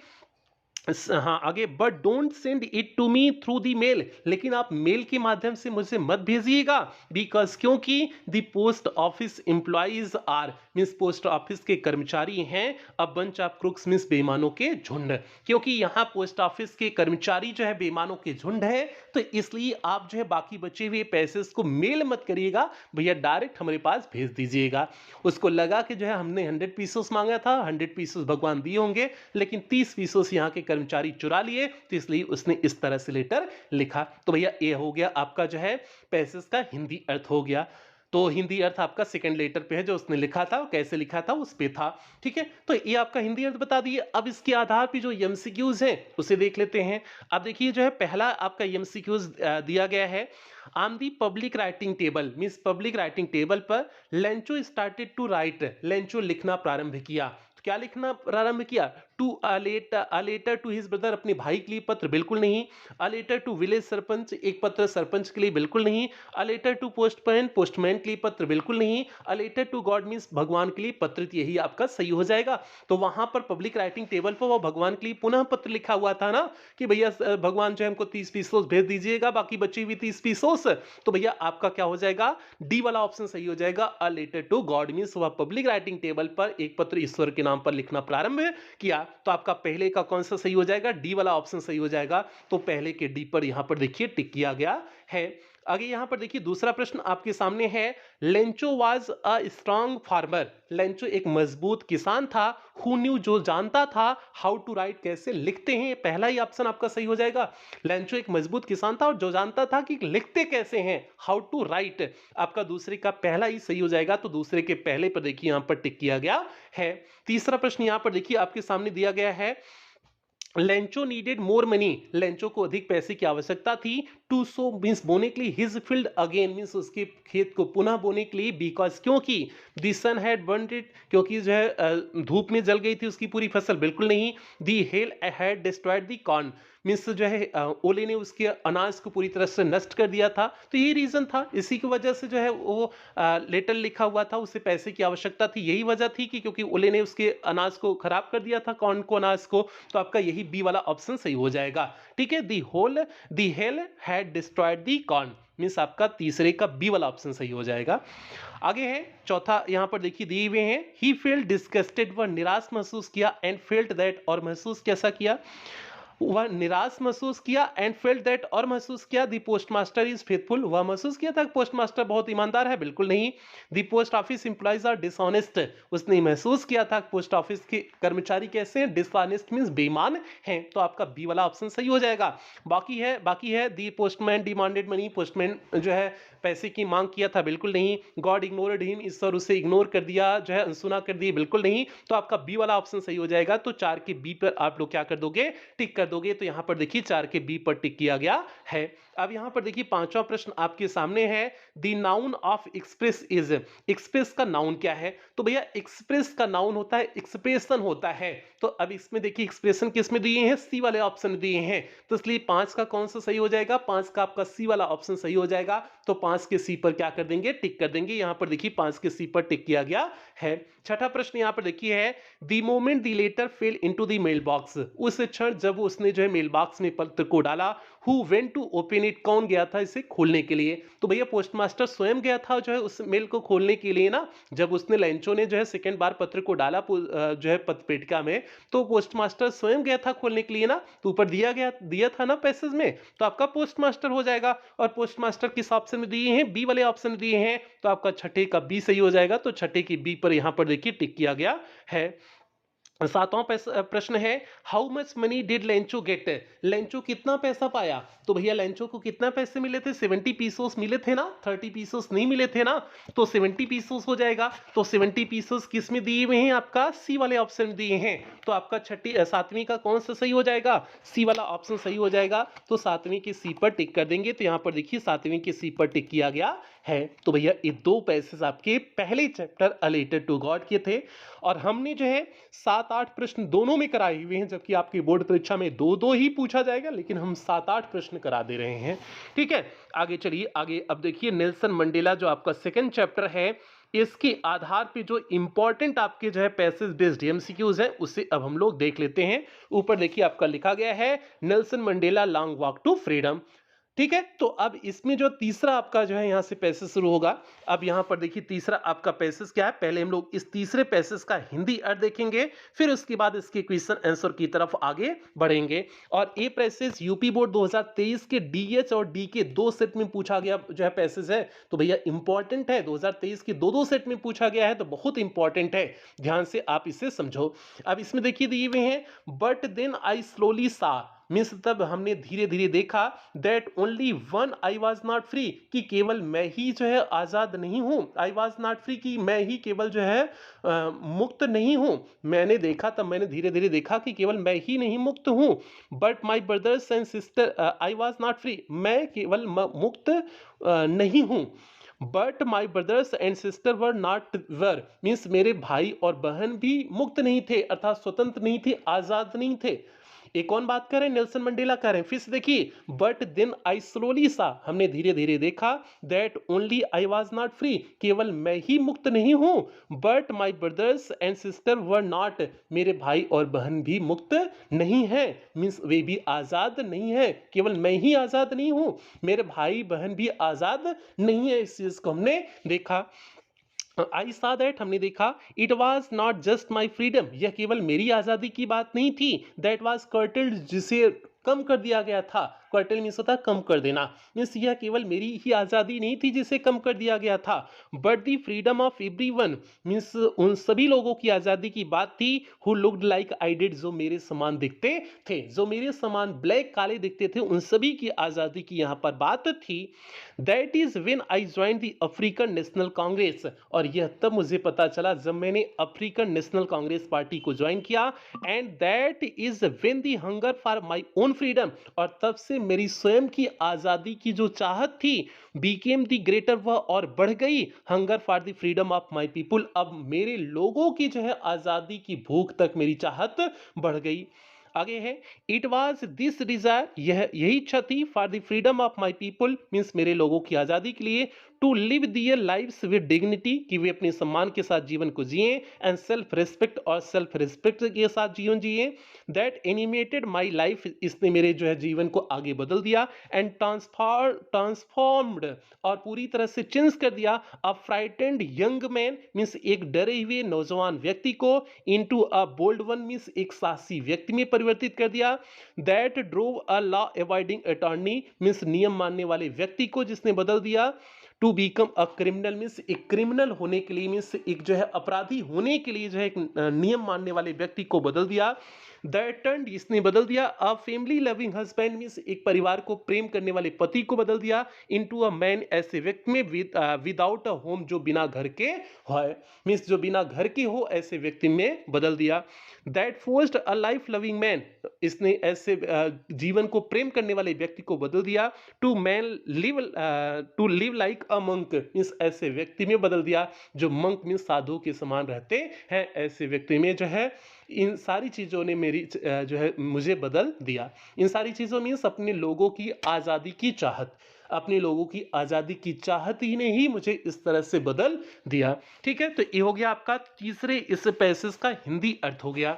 हाँ आगे, but don't send it to me through the mail, लेकिन आप मेल के माध्यम से मुझे मत भेजिएगा, बिकॉज क्योंकि the post office employees are means post office के कर्मचारी हैं, a bunch of crooks means बेईमानों के झुंड, क्योंकि यहाँ पोस्ट ऑफिस के कर्मचारी जो है बेईमानों के झुंड है, तो इसलिए आप जो है बाकी बचे हुए पैसे को मेल मत करिएगा भैया, डायरेक्ट हमारे पास भेज दीजिएगा। उसको लगा कि जो है हमने 100 पीसोस मांगा था, 100 पीसोस भगवान दिए होंगे, लेकिन 30 पीसोस यहाँ के कर्मचारी चुरा लिए, तो इसलिए उसने इस तरह से लेटर लिखा। तो भैया ये हो गया आपका जो है पैसेज का हिंदी अर्थ हो गया। तो हिंदी अर्थ आपका सेकंड लेटर पे है, जो उसने लिखा था कैसे लिखा था उस पे था, ठीक है। तो ये आपका हिंदी अर्थ बता दिए। अब इसके आधार पे जो एमसीक्यूज हैं उसे देख लेते हैं। अब देखिए जो है पहला आपका एमसीक्यूज दिया गया है, on the public writing table means public writing table पर Lencho started to write, Lencho लिखना प्रारंभ किया। तो क्या लिखना प्रारंभ किया, to a letter to his brother, अपने भाई के लिए पत्र, बिल्कुल नहीं। A letter to village sarpanch, एक पत्र सरपंच के लिए, बिल्कुल नहीं। A letter to postman, postman के लिए पत्र, बिल्कुल नहीं। A letter to God means भगवान के लिए पत्र, यही आपका सही हो जाएगा। तो वहां पर पब्लिक राइटिंग टेबल पर वो भगवान के लिए पुनः पत्र लिखा हुआ था ना, कि भैया भगवान जो हमको 30 पीसोस भेज दीजिएगा, बाकी बची हुई 30 पीसोस, तो भैया आपका क्या हो जाएगा, डी वाला ऑप्शन सही हो जाएगा। A letter to God means वह पब्लिक राइटिंग टेबल पर एक पत्र ईश्वर के नाम पर लिखना प्रारंभ किया। तो आपका पहले का कौन सा सही हो जाएगा, डी वाला ऑप्शन सही हो जाएगा। तो पहले के डी पर यहां पर देखिए टिक किया गया है। आगे यहां पर देखिए दूसरा प्रश्न आपके सामने है, Lencho was a strong farmer, Lencho एक मजबूत किसान था, हु न्यू जो जानता था, हाउ टू राइट कैसे लिखते हैं, पहला ही ऑप्शन आपका सही हो जाएगा। लेंचो एक मजबूत किसान था और जो जानता था कि लिखते कैसे हैं, हाउ टू राइट, आपका दूसरे का पहला ही सही हो जाएगा। तो दूसरे के पहले पर देखिए यहां पर टिक किया गया है। तीसरा प्रश्न यहां पर देखिए आपके सामने दिया गया है, Lencho needed more money, Lencho को अधिक पैसे की आवश्यकता थी, टू सो मींस बोने के लिए, हिज फील्ड अगेन मींस उसके खेत को पुनः बोने के लिए, बिकॉज क्योंकि the sun had burned it, क्योंकि जो है धूप में जल गई थी उसकी पूरी फसल, बिल्कुल नहीं। The hell had destroyed the corn means जो है ओले ने उसके अनाज को पूरी तरह से नष्ट कर दिया था। तो ये रीजन था, इसी की वजह से जो है वो लेटर लिखा हुआ था, उसे पैसे की आवश्यकता थी, यही वजह थी कि क्योंकि ओले ने उसके अनाज को खराब कर दिया था, कॉर्न को, अनाज को। तो आपका यही बी वाला ऑप्शन सही हो जाएगा, ठीक है। The hail had destroyed the corn means आपका तीसरे का बी वाला ऑप्शन सही हो जाएगा। आगे है चौथा, यहां पर देखिए दिए हुए हैं, ही फेल्ट डिस्गस्टेड, वह निराश महसूस किया, एंड फेल्ट दैट, और महसूस कैसा किया, वह निराश महसूस किया, एंड फेल्ट दैट, और महसूस किया, the post master is faithful, वह महसूस किया था पोस्ट मास्टर बहुत ईमानदार है, बिल्कुल नहीं। The post office employees are dishonest, उसने महसूस किया था पोस्ट ऑफिस के कर्मचारी कैसे हैं, डिसऑनेस्ट मींस बेईमान हैं। तो आपका बी वाला ऑप्शन सही हो जाएगा। बाकी है the postman demanded money, postman जो है पैसे की मांग किया था, बिल्कुल नहीं। गॉड इग्नोर्ड हिम, ईश्वर उसे इग्नोर कर दिया, जो है अनसुना कर दिया, बिल्कुल नहीं। तो आपका बी वाला ऑप्शन सही हो जाएगा। तो 4 के बी पर आप लोग क्या कर दोगे, टिक कर दोगे। तो यहां पर देखिए 4 के बी पर टिक किया गया है। अब यहाँ पर देखिए पांचवा प्रश्न आपके सामने है, the noun of express is. Express का नाउन क्या है? तो भैया एक्सप्रेस का नाउन होता है एक्सप्रेशन होता है। तो अब इसमें देखिए एक्सप्रेशन किस में दिए हैं? सी वाले ऑप्शन दिए हैं, तो इसलिए पांच का कौन सा सही हो जाएगा? पांच का आपका सी वाला ऑप्शन सही हो जाएगा। तो पांच के सी पर क्या कर देंगे? टिक कर देंगे। यहाँ पर देखिए पांच के सी पर टिक किया गया है। छठा प्रश्न यहाँ पर देखिए है, the moment the letter fell into the mailbox. उस क्षण जब उसने जो है मेल बॉक्स में पत्र को डाला, who went to open it, कौन गया था इसे खोलने के लिए? तो भैया पोस्टमास्टर स्वयं गया था जो है उस मेल को खोलने के लिए ना। जब उसने लैंचो ने जो है सेकंड बार पत्र को डाला जो है पत्र पेटिका में, तो पोस्टमास्टर स्वयं गया था खोलने के लिए ना। तो ऊपर दिया था ना पैसेज में, तो आपका पोस्टमास्टर हो जाएगा। और पोस्टमास्टर किस ऑप्शन में दिए हैं? बी वाले ऑप्शन में दिए हैं, तो आपका छठे का बी सही हो जाएगा। तो छठे की बी पर यहां पर देखिए टिक किया गया है। सातवां प्रश्न है, how much money did Lencho get? Lencho कितना पैसा पाया? तो भैया लेंचो को कितना पैसे मिले थे? 70 पीसोस मिले थे ना, 30 पीसोस नहीं मिले थे ना। तो 70 पीसोस हो जाएगा। तो 70 पीसोस किस में दिए हुए हैं? आपका सी वाले ऑप्शन में दिए हैं। तो आपका सातवीं का कौन सा सही हो जाएगा? सी वाला ऑप्शन सही हो जाएगा। तो सातवीं की सी पर टिक कर देंगे। तो यहां पर देखिए सातवीं की सी पर टिक किया गया है। तो भैया ये दो पैसेज आपके पहले chapter a letter to God के थे, और हमने जो है 7-8 प्रश्न दोनों में कराए हुए हैं, जबकि आपकी बोर्ड परीक्षा में दो दो ही पूछा जाएगा, लेकिन हम 7-8 प्रश्न करा दे रहे हैं। ठीक है, आगे चलिए। आगे अब देखिए नेल्सन मंडेला जो आपका सेकंड चैप्टर है, इसके आधार पे जो इंपॉर्टेंट आपके जो है पैसेज बेस्ड एमसीक्यूज है, उसे अब हम लोग देख लेते हैं। ऊपर देखिए आपका लिखा गया है, Nelson Mandela long walk to freedom. ठीक है, तो अब इसमें जो तीसरा आपका जो है यहां से पैसेज शुरू होगा। अब यहां पर देखिए तीसरा आपका पैसेज क्या है? पहले हम लोग इस तीसरे पैसेज का हिंदी अर्थ देखेंगे, फिर उसके बाद इसके क्वेश्चन आंसर की तरफ आगे बढ़ेंगे। और ये पैसेज यूपी बोर्ड 2023 के डीएच और डी के दो सेट में पूछा गया जो है पैसेज है। तो भैया इंपॉर्टेंट है, 2023 के दो दो सेट में पूछा गया है, तो बहुत इंपॉर्टेंट है, ध्यान से आप इसे समझो। अब इसमें देखिए दिए हुए हैं, बट देन आई स्लोली सा, मीन्स तब हमने धीरे धीरे देखा, that only one I was not free, कि केवल मैं ही जो है आजाद नहीं हूं। आई वॉज नॉट फ्री, कि मैं ही केवल जो है मुक्त नहीं हूं। मैंने देखा, तब मैंने धीरे धीरे देखा कि केवल मैं ही नहीं मुक्त हूं। But my brothers and sister, I was not free, मैं केवल मुक्त नहीं हूं। But my brothers and sister were not were, means मेरे भाई और बहन भी मुक्त नहीं थे, अर्थात स्वतंत्र नहीं थे, आजाद नहीं थे। एक कौन बात कर रहे हैं? नेल्सन मंडेला कर रहे हैं। फिर से देखिए, बट देन आई स्लोली सा, हमने धीरे धीरे देखा, that only I was not free, केवल मैं ही मुक्त नहीं हूं। But my brothers and sister were not, मेरे भाई और बहन भी मुक्त नहीं है, मीन्स वे भी आजाद नहीं है, केवल मैं ही आजाद नहीं हूं, मेरे भाई बहन भी आजाद नहीं है। इस चीज को हमने देखा। आई सा दैट, हमने देखा, it was not just my freedom, यह केवल मेरी आजादी की बात नहीं थी, दैट वॉज कर्टल्ड, जिसे कम कर दिया गया था। कर्टल मीन्स होता है कम कर देना, मीन्स यह केवल मेरी ही आजादी नहीं थी जिसे कम कर दिया गया था। But the freedom of everyone, means उन सभी लोगों की आजादी की बात थी, who looked like I did, जो मेरे समान दिखते थे, जो मेरे समान ब्लैक काले दिखते थे, उन सभी की आजादी की यहाँ पर बात थी। That is when I join the African national Congress, और यह तब मुझे पता चला जब मैंने अफ्रीकन नेशनल कांग्रेस पार्टी को ज्वाइन किया। And that is when the hunger for my own freedom, और तब से मेरी स्वयं की आजादी की जो चाहत थी, बीकेम द ग्रेटर, वह और बढ़ गई। Hunger for the freedom of my people, अब मेरे लोगों की जो है आजादी की भूख तक मेरी चाहत बढ़ गई। आगे है, इट वॉज दिस डिजायर, यही इच्छा थी, for the freedom of my people, means मेरे लोगों की आजादी के लिए, to live their lives with dignity, कि वे अपने सम्मान के साथ जीवन को जिए, एंड सेल्फ रिस्पेक्ट, और सेल्फ रिस्पेक्ट के साथ जीवन जिए। दैट एनिमेटेड माई लाइफ, इसने मेरे जो है जीवन को आगे बदल दिया। एंड ट्रांसफॉर्म्ड, और पूरी तरह से चेंज कर दिया, a frightened young man, means एक डरे हुए नौजवान व्यक्ति को, into a bold one, means एक साहसी व्यक्ति में परिवर्तित कर दिया। That drove a law avoiding attorney, means नियम मानने वाले व्यक्ति को जिसने बदल दिया। To become a criminal, means एक क्रिमिनल होने के लिए, मीन्स एक जो है अपराधी होने के लिए जो है एक नियम मानने वाले व्यक्ति को बदल दिया। दैट टर्न इसने बदल दिया a family loving husband means एक परिवार को प्रेम करने वाले पति को बदल दिया इनटू अ मैन ऐसे व्यक्ति में विदाउट अ होम जो बिना घर के है मीन्स जो बिना घर के हो ऐसे व्यक्ति में बदल दिया that forced a life loving man इसने ऐसे जीवन को प्रेम करने वाले व्यक्ति को बदल दिया to live like a monk means ऐसे व्यक्ति में बदल दिया जो मंक मीन्स साधु के समान रहते हैं ऐसे व्यक्ति में जो है इन सारी चीज़ों ने मेरी जो है मुझे बदल दिया इन सारी चीज़ों मीन्स अपने लोगों की आज़ादी की चाहत अपने लोगों की आज़ादी की चाहत ही ने ही मुझे इस तरह से बदल दिया ठीक है तो ये हो गया आपका तीसरे इस पैसेज का हिंदी अर्थ हो गया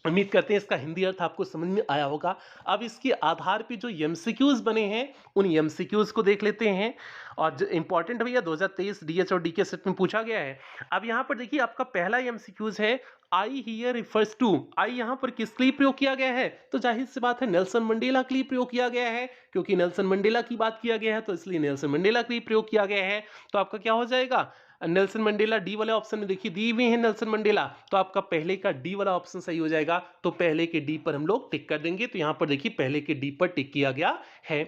उम्मीद करते हैं इसका हिंदी अर्थ आपको समझ में आया होगा अब इसके आधार पे जो एमसीक्यूज बने हैं उन एमसीक्यूज को देख लेते हैं और जो इंपॉर्टेंट भैया 2023 डीएच और डीके सेट में पूछा गया है अब यहाँ पर देखिए आपका पहला एमसीक्यूज है आई हियर रिफर्स टू आई यहाँ पर किसके लिए प्रयोग किया गया है तो जाहिर सी बात है नेल्सन मंडेला के लिए प्रयोग किया गया है क्योंकि नेल्सन मंडेला की बात किया गया है तो इसलिए नेल्सन मंडेला के लिए प्रयोग किया गया है तो आपका क्या हो जाएगा नेल्सन मंडेला डी वाले ऑप्शन में देखिए दी हुए हैं नेल्सन मंडेला तो आपका पहले का डी वाला ऑप्शन सही हो जाएगा तो पहले के डी पर हम लोग टिक कर देंगे तो यहां पर देखिए पहले के डी पर टिक किया गया है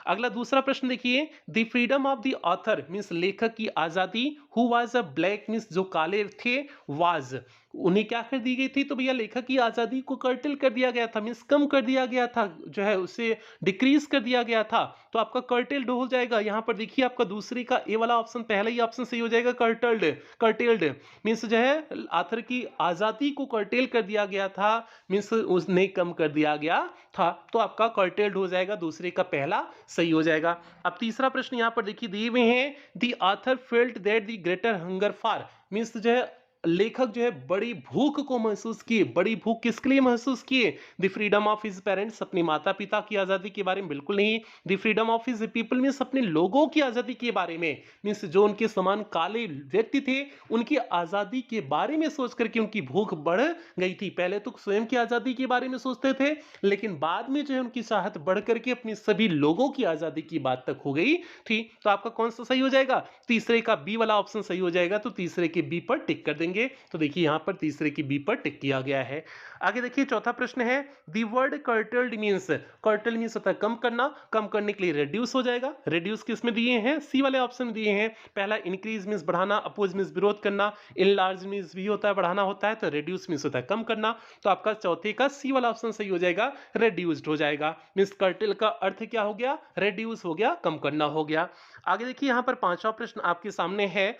अगला दूसरा प्रश्न देखिए the freedom of the author means लेखक की आजादी who was a black means जो काले थे वाज उन्हें क्या कर दी गई थी तो भैया लेखक की आजादी को कर्टल कर दिया गया था मींस कम कर दिया गया था जो है उसे डिक्रीज कर दिया गया था तो आपका कर्टेल्ड हो जाएगा यहां पर देखिए आपका दूसरे का ए वाला ऑप्शन पहला ही ऑप्शन सही हो जाएगा कर्टेल्ड मींस जो है आथर की आजादी को कर्टेल कर दिया गया था मींस उसने कम कर दिया गया था तो आपका कर्टेल्ड हो जाएगा दूसरे का पहला सही हो जाएगा अब तीसरा प्रश्न यहां पर देखिए दिए हुए हैं the author felt that the greater hunger for means जो है लेखक जो है बड़ी भूख को महसूस किए बड़ी भूख किसके लिए महसूस किए the freedom of his parents अपने माता पिता की आजादी के बारे में बिल्कुल नहीं the freedom of his people means अपने लोगों की आजादी के बारे में मींस जो उनके समान काले व्यक्ति थे उनकी आजादी के बारे में सोच करके उनकी भूख बढ़ गई थी पहले तो स्वयं की आजादी के बारे में सोचते थे लेकिन बाद में जो है उनकी चाहत बढ़ करके अपनी सभी लोगों की आजादी की बात तक हो गई थी तो आपका कौन सा सही हो जाएगा तीसरे का बी वाला ऑप्शन सही हो जाएगा तो तीसरे के बी पर टिक कर देंगे तो देखिए यहां पर तीसरे की बी पर टिक किया गया है आगे देखिए चौथा प्रश्न है the word curtailed means curtail means होता है कम करना कम करने के लिए रेड्यूस हो जाएगा रेड्यूस किस में दिए हैं सी वाले ऑप्शन में दिए हैं पहला इंक्रीज मींस बढ़ाना अपोज मींस विरोध करना इनलार्ज मींस भी होता है बढ़ाना होता है तो रेड्यूस मींस होता है कम करना तो आपका चौथे का सी वाला ऑप्शन सही हो जाएगा रेड्यूस्ड हो जाएगा मींस कर्टल का अर्थ क्या हो गया रेड्यूस हो गया कम करना हो गया आगे देखिए यहां पर पांचवा प्रश्न आपके सामने है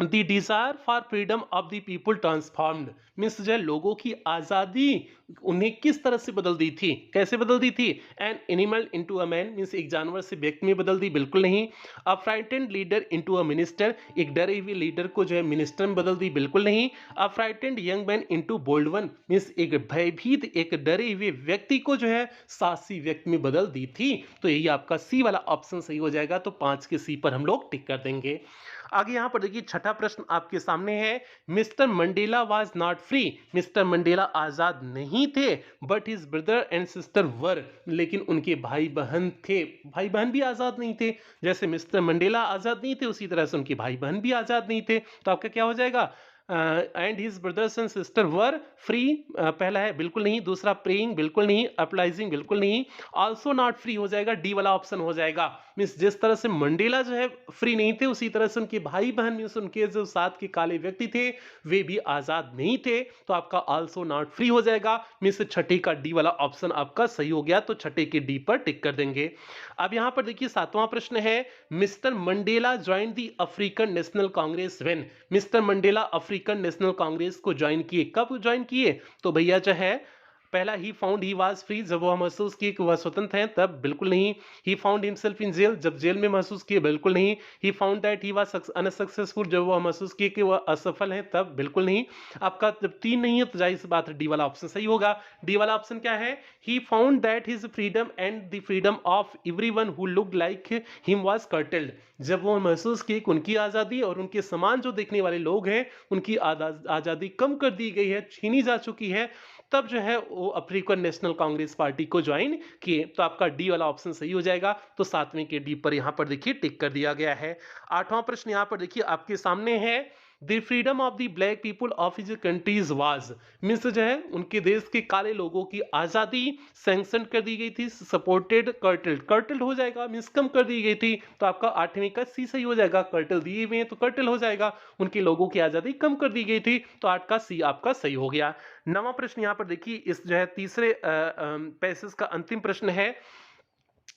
the desire for freedom of the people transformed means जो है लोगों की आजादी उन्हें किस तरह से बदल दी थी कैसे बदल दी थी an animal into a man means एक जानवर से व्यक्ति में बदल दी बिल्कुल नहीं a frightened leader into a minister एक डरे हुए लीडर को जो है मिनिस्टर में बदल दी बिल्कुल नहीं a frightened young man into bold one means एक भयभीत एक डरे हुए व्यक्ति को जो है साहसी व्यक्ति में बदल दी थी तो यही आपका सी वाला ऑप्शन सही हो जाएगा तो 5 के सी पर हम लोग टिक कर देंगे आगे यहां पर देखिए छठा प्रश्न आपके सामने है Mr Mandela was not free Mr Mandela आजाद नहीं थे but his brother and sister were लेकिन उनके भाई बहन थे भाई बहन भी आजाद नहीं थे जैसे मिस्टर मंडेला आजाद नहीं थे उसी तरह से उनके भाई बहन भी आजाद नहीं थे तो आपका क्या हो जाएगा and his brothers and sister were free पहला है बिल्कुल नहीं दूसरा प्रेइंग बिल्कुल नहीं अपलाइजिंग बिल्कुल नहीं आल्सो नॉट फ्री हो जाएगा डी वाला ऑप्शन हो जाएगा मीन्स जिस तरह से मंडेला जो है फ्री नहीं थे उसी तरह से उनके भाई बहन मीन्स उनके जो साथ के काले व्यक्ति थे वे भी आजाद नहीं थे तो आपका आल्सो नॉट फ्री हो जाएगा मीन्स छठे का डी वाला ऑप्शन आपका सही हो गया तो छठे के डी पर टिक कर देंगे अब यहां पर देखिए सातवां प्रश्न है Mr Mandela join the African national Congress when mister Mandela African national Congress को ज्वाइन किए कब ज्वाइन किए तो भैया जो है पहला he found he was free जब वह महसूस किए कि वह स्वतंत्र हैं तब बिल्कुल नहीं he found himself in jail जब जेल में महसूस किए बिल्कुल नहीं he found that he was unsuccessful जब वह महसूस किए कि वह असफल हैं तब बिल्कुल नहीं आपका जब 3 नहीं है तो जाहिर सी बात है डी वाला ऑप्शन सही होगा डी वाला ऑप्शन क्या है ही found that his freedom and the freedom of everyone who looked like him was curtailed जब वो महसूस किए कि उनकी आज़ादी और उनके समान जो देखने वाले लोग हैं उनकी आज़ादी कम कर दी गई है छीनी जा चुकी है तब जो है वो अफ्रीकन नेशनल कांग्रेस पार्टी को ज्वाइन किए तो आपका डी वाला ऑप्शन सही हो जाएगा तो 7वें के डी पर यहां पर देखिए टिक कर दिया गया है 8वां प्रश्न यहां पर देखिए आपके सामने है the freedom of the black people of his countries was, means जो है उनके देश के काले लोगों की आज़ादी सैंक्शन कर दी गई थी, सपोर्टेड कर्टल्ड, कर्टल्ड हो जाएगा मीन्स कम कर दी गई थी, तो आपका 8वीं का सी सही हो जाएगा, कर्टल दिए हुए हैं तो कर्टल हो जाएगा, उनके लोगों की आज़ादी कम कर दी गई थी, तो 8 का सी आपका सही हो गया। 9वां प्रश्न यहाँ पर देखिए, इस जो है तीसरे पैसेज का अंतिम प्रश्न है।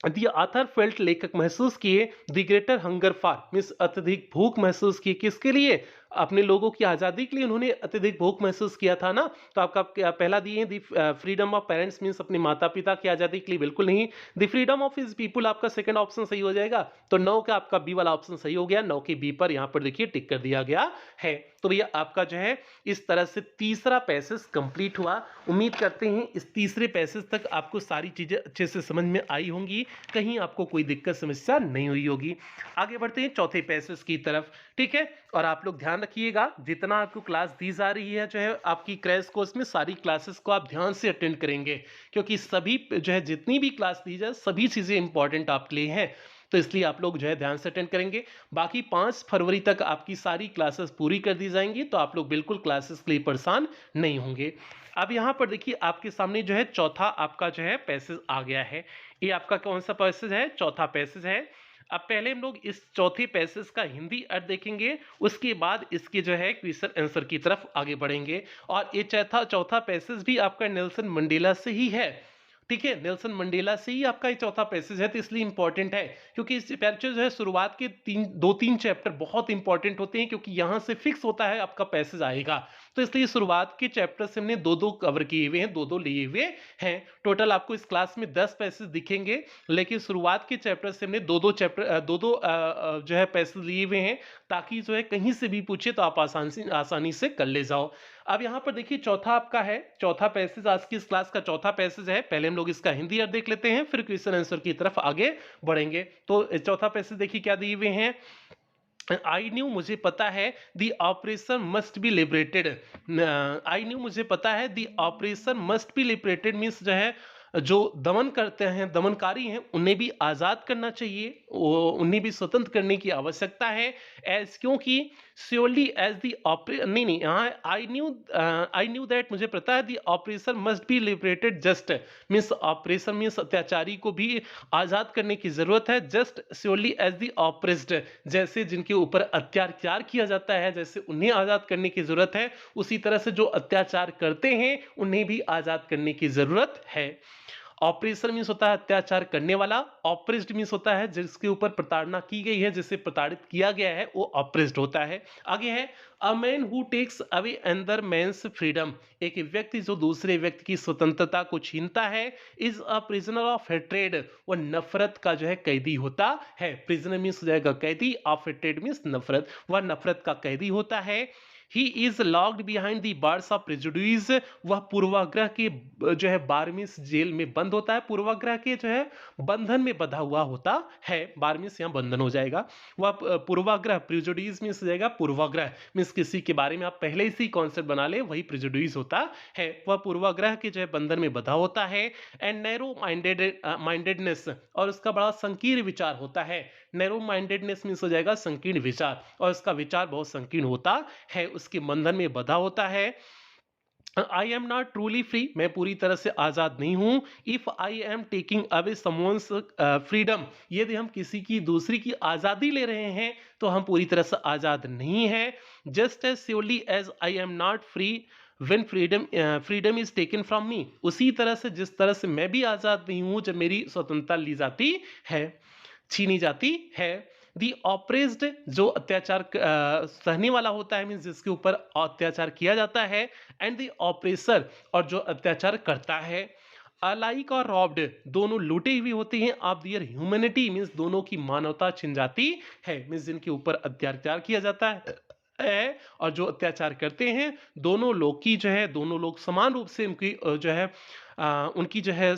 दी ऑथर फेल्ट, लेखक महसूस किए, the greater hunger for means अत्यधिक भूख महसूस की, किसके लिए? अपने लोगों की आज़ादी के लिए उन्होंने अत्यधिक भूख महसूस किया था ना, तो आपका पहला दिए दी फ्रीडम ऑफ पेरेंट्स मीन्स अपने माता पिता की आज़ादी के लिए, बिल्कुल नहीं। The freedom of his people आपका सेकंड ऑप्शन सही हो जाएगा, तो 9 का आपका बी वाला ऑप्शन सही हो गया, 9 के बी पर यहाँ पर देखिए टिक कर दिया गया है। तो भैया आपका जो है इस तरह से तीसरा पैसेज कंप्लीट हुआ। उम्मीद करते हैं इस तीसरे पैसेज तक आपको सारी चीज़ें अच्छे से समझ में आई होंगी, कहीं आपको कोई दिक्कत समस्या नहीं हुई होगी। आगे बढ़ते हैं चौथे पैसेज की तरफ, ठीक है। और आप लोग ध्यान रखिएगा, जितना आपको क्लास दी जा रही है जो है आपकी क्रैश कोर्स में, सारी क्लासेस को आप ध्यान से अटेंड करेंगे, क्योंकि सभी जो है जितनी भी क्लास दी जाए सभी चीज़ें इंपॉर्टेंट आपके लिए हैं, तो इसलिए आप लोग जो है ध्यान से अटेंड करेंगे। बाकी 5 फरवरी तक आपकी सारी क्लासेस पूरी कर दी जाएंगी, तो आप लोग बिल्कुल क्लासेस के लिए परेशान नहीं होंगे। अब यहाँ पर देखिए आपके सामने जो है चौथा आपका जो है पैसेज आ गया है। ये आपका कौन सा पैसेज है? चौथा पैसेज है। अब पहले हम लोग इस चौथे पैसेज का हिंदी अर्थ देखेंगे, उसके बाद इसके जो है क्वेश्चन आंसर की तरफ आगे बढ़ेंगे। और ये चौथा पैसेज भी आपका नेल्सन मंडेला से ही है, ठीक है, नेल्सन मंडेला से ही आपका ये चौथा पैसेज है, तो इसलिए इंपॉर्टेंट है, क्योंकि इस चैप्टर जो है शुरुआत के 2-3 चैप्टर बहुत इंपॉर्टेंट होते हैं, क्योंकि यहाँ से फिक्स होता है आपका पैसेज आएगा, तो इसलिए शुरुआत के चैप्टर से हमने 2-2 कवर किए हुए हैं, 2-2 लिए हुए हैं। टोटल आपको इस क्लास में 10 पैसेज दिखेंगे, लेकिन शुरुआत के चैप्टर से हमने 2-2 चैप्टर 2-2 जो है पैसेज लिए हुए हैं, ताकि जो है कहीं से भी पूछे तो आप आसानी से कर ले जाओ। अब यहाँ पर देखिए चौथा आपका है, चौथा पैसेज आज की इस क्लास का चौथा पैसेज है। पहले हम लोग इसका हिंदी अर्थ देख लेते हैं, फिर क्वेश्चन आंसर की तरफ आगे बढ़ेंगे। तो चौथा पैसेज देखिए क्या दिए हुए हैं। आई न्यू, मुझे पता है, the operation must be liberated. I knew, मुझे पता है, the operation must be liberated means जो है जो दमन करते हैं, दमनकारी हैं, उन्हें भी आज़ाद करना चाहिए, उन्हें भी स्वतंत्र करने की आवश्यकता है। एज, क्योंकि श्योरली एज दी नहीं नहीं, यहाँ आई न्यू दैट, मुझे पता है, the oppressor must be liberated just means oppressor means अत्याचारी को भी आज़ाद करने की ज़रूरत है। Just surely as the oppressed, जैसे जिनके ऊपर अत्याचार किया जाता है, जैसे उन्हें आज़ाद करने की ज़रूरत है, उसी तरह से जो अत्याचार करते हैं उन्हें भी आज़ाद करने की ज़रूरत है। ऑपरेशन मीन्स होता है अत्याचार करने वाला, ऑपरेस्ड मीन्स होता है जिसके ऊपर प्रताड़ना की गई है, जिसे प्रताड़ित किया गया है, वो ऑपरेस्ड होता है। आगे है, a man who takes away another man's freedom, एक व्यक्ति जो दूसरे व्यक्ति की स्वतंत्रता को छीनता है, is a prisoner of hatred, वो नफरत का जो है कैदी होता है। प्रिजनर मीन्स हो जाएगा कैदी, ऑफ हेट्रेड मीन्स नफरत, वह नफरत का कैदी होता है। He is locked behind the bars of prejudice, वह पूर्वाग्रह के जो है 12वीं जेल में बंद होता है, पूर्वाग्रह के जो है बंधन में बंधा हुआ होता है, 12वीं से यहाँ बंधन हो जाएगा। वह पूर्वाग्रह, प्रेजुडिस मीन्स हो जाएगा पूर्वाग्रह, मीन्स किसी के बारे में आप पहले ही कॉन्सेप्ट बना ले, वही प्रेजुडिस होता है। वह पूर्वाग्रह के जो है बंधन में बंधा होता है। एंड नैरो माइंडेडनेस, और उसका बड़ा संकीर्ण विचार होता है। नैरो माइंडेडनेस मीन्स हो जाएगा संकीर्ण विचार, और उसका विचार बहुत संकीर्ण होता है, उसके बंधन में बंधा होता है। आई एम नॉट ट्रूली फ्री, मैं पूरी तरह से आज़ाद नहीं हूं। If I am taking away someone's freedom, यदि हम किसी की दूसरी की आज़ादी ले रहे हैं तो हम पूरी तरह से आज़ाद नहीं हैं। Just as surely as I am not free when freedom is taken from me, उसी तरह से जिस तरह से मैं भी आज़ाद नहीं हूं जब मेरी स्वतंत्रता ली जाती है, छीनी जाती है। दी ऑपरेस्ड, जो अत्याचार सहने वाला होता है, मीन्स जिसके ऊपर अत्याचार किया जाता है। एंड दी ऑपरेसर, और जो अत्याचार करता है। अलाइक और रॉब्ड, दोनों लूटे हुए होते हैं। ऑफ दियर ह्यूमैनिटी, मीन्स दोनों की मानवता छिन जाती है, मीन्स जिनके ऊपर अत्याचार किया जाता है और जो अत्याचार करते हैं, दोनों लोग की जो है, दोनों लोग समान रूप से उनकी जो है उनकी जो है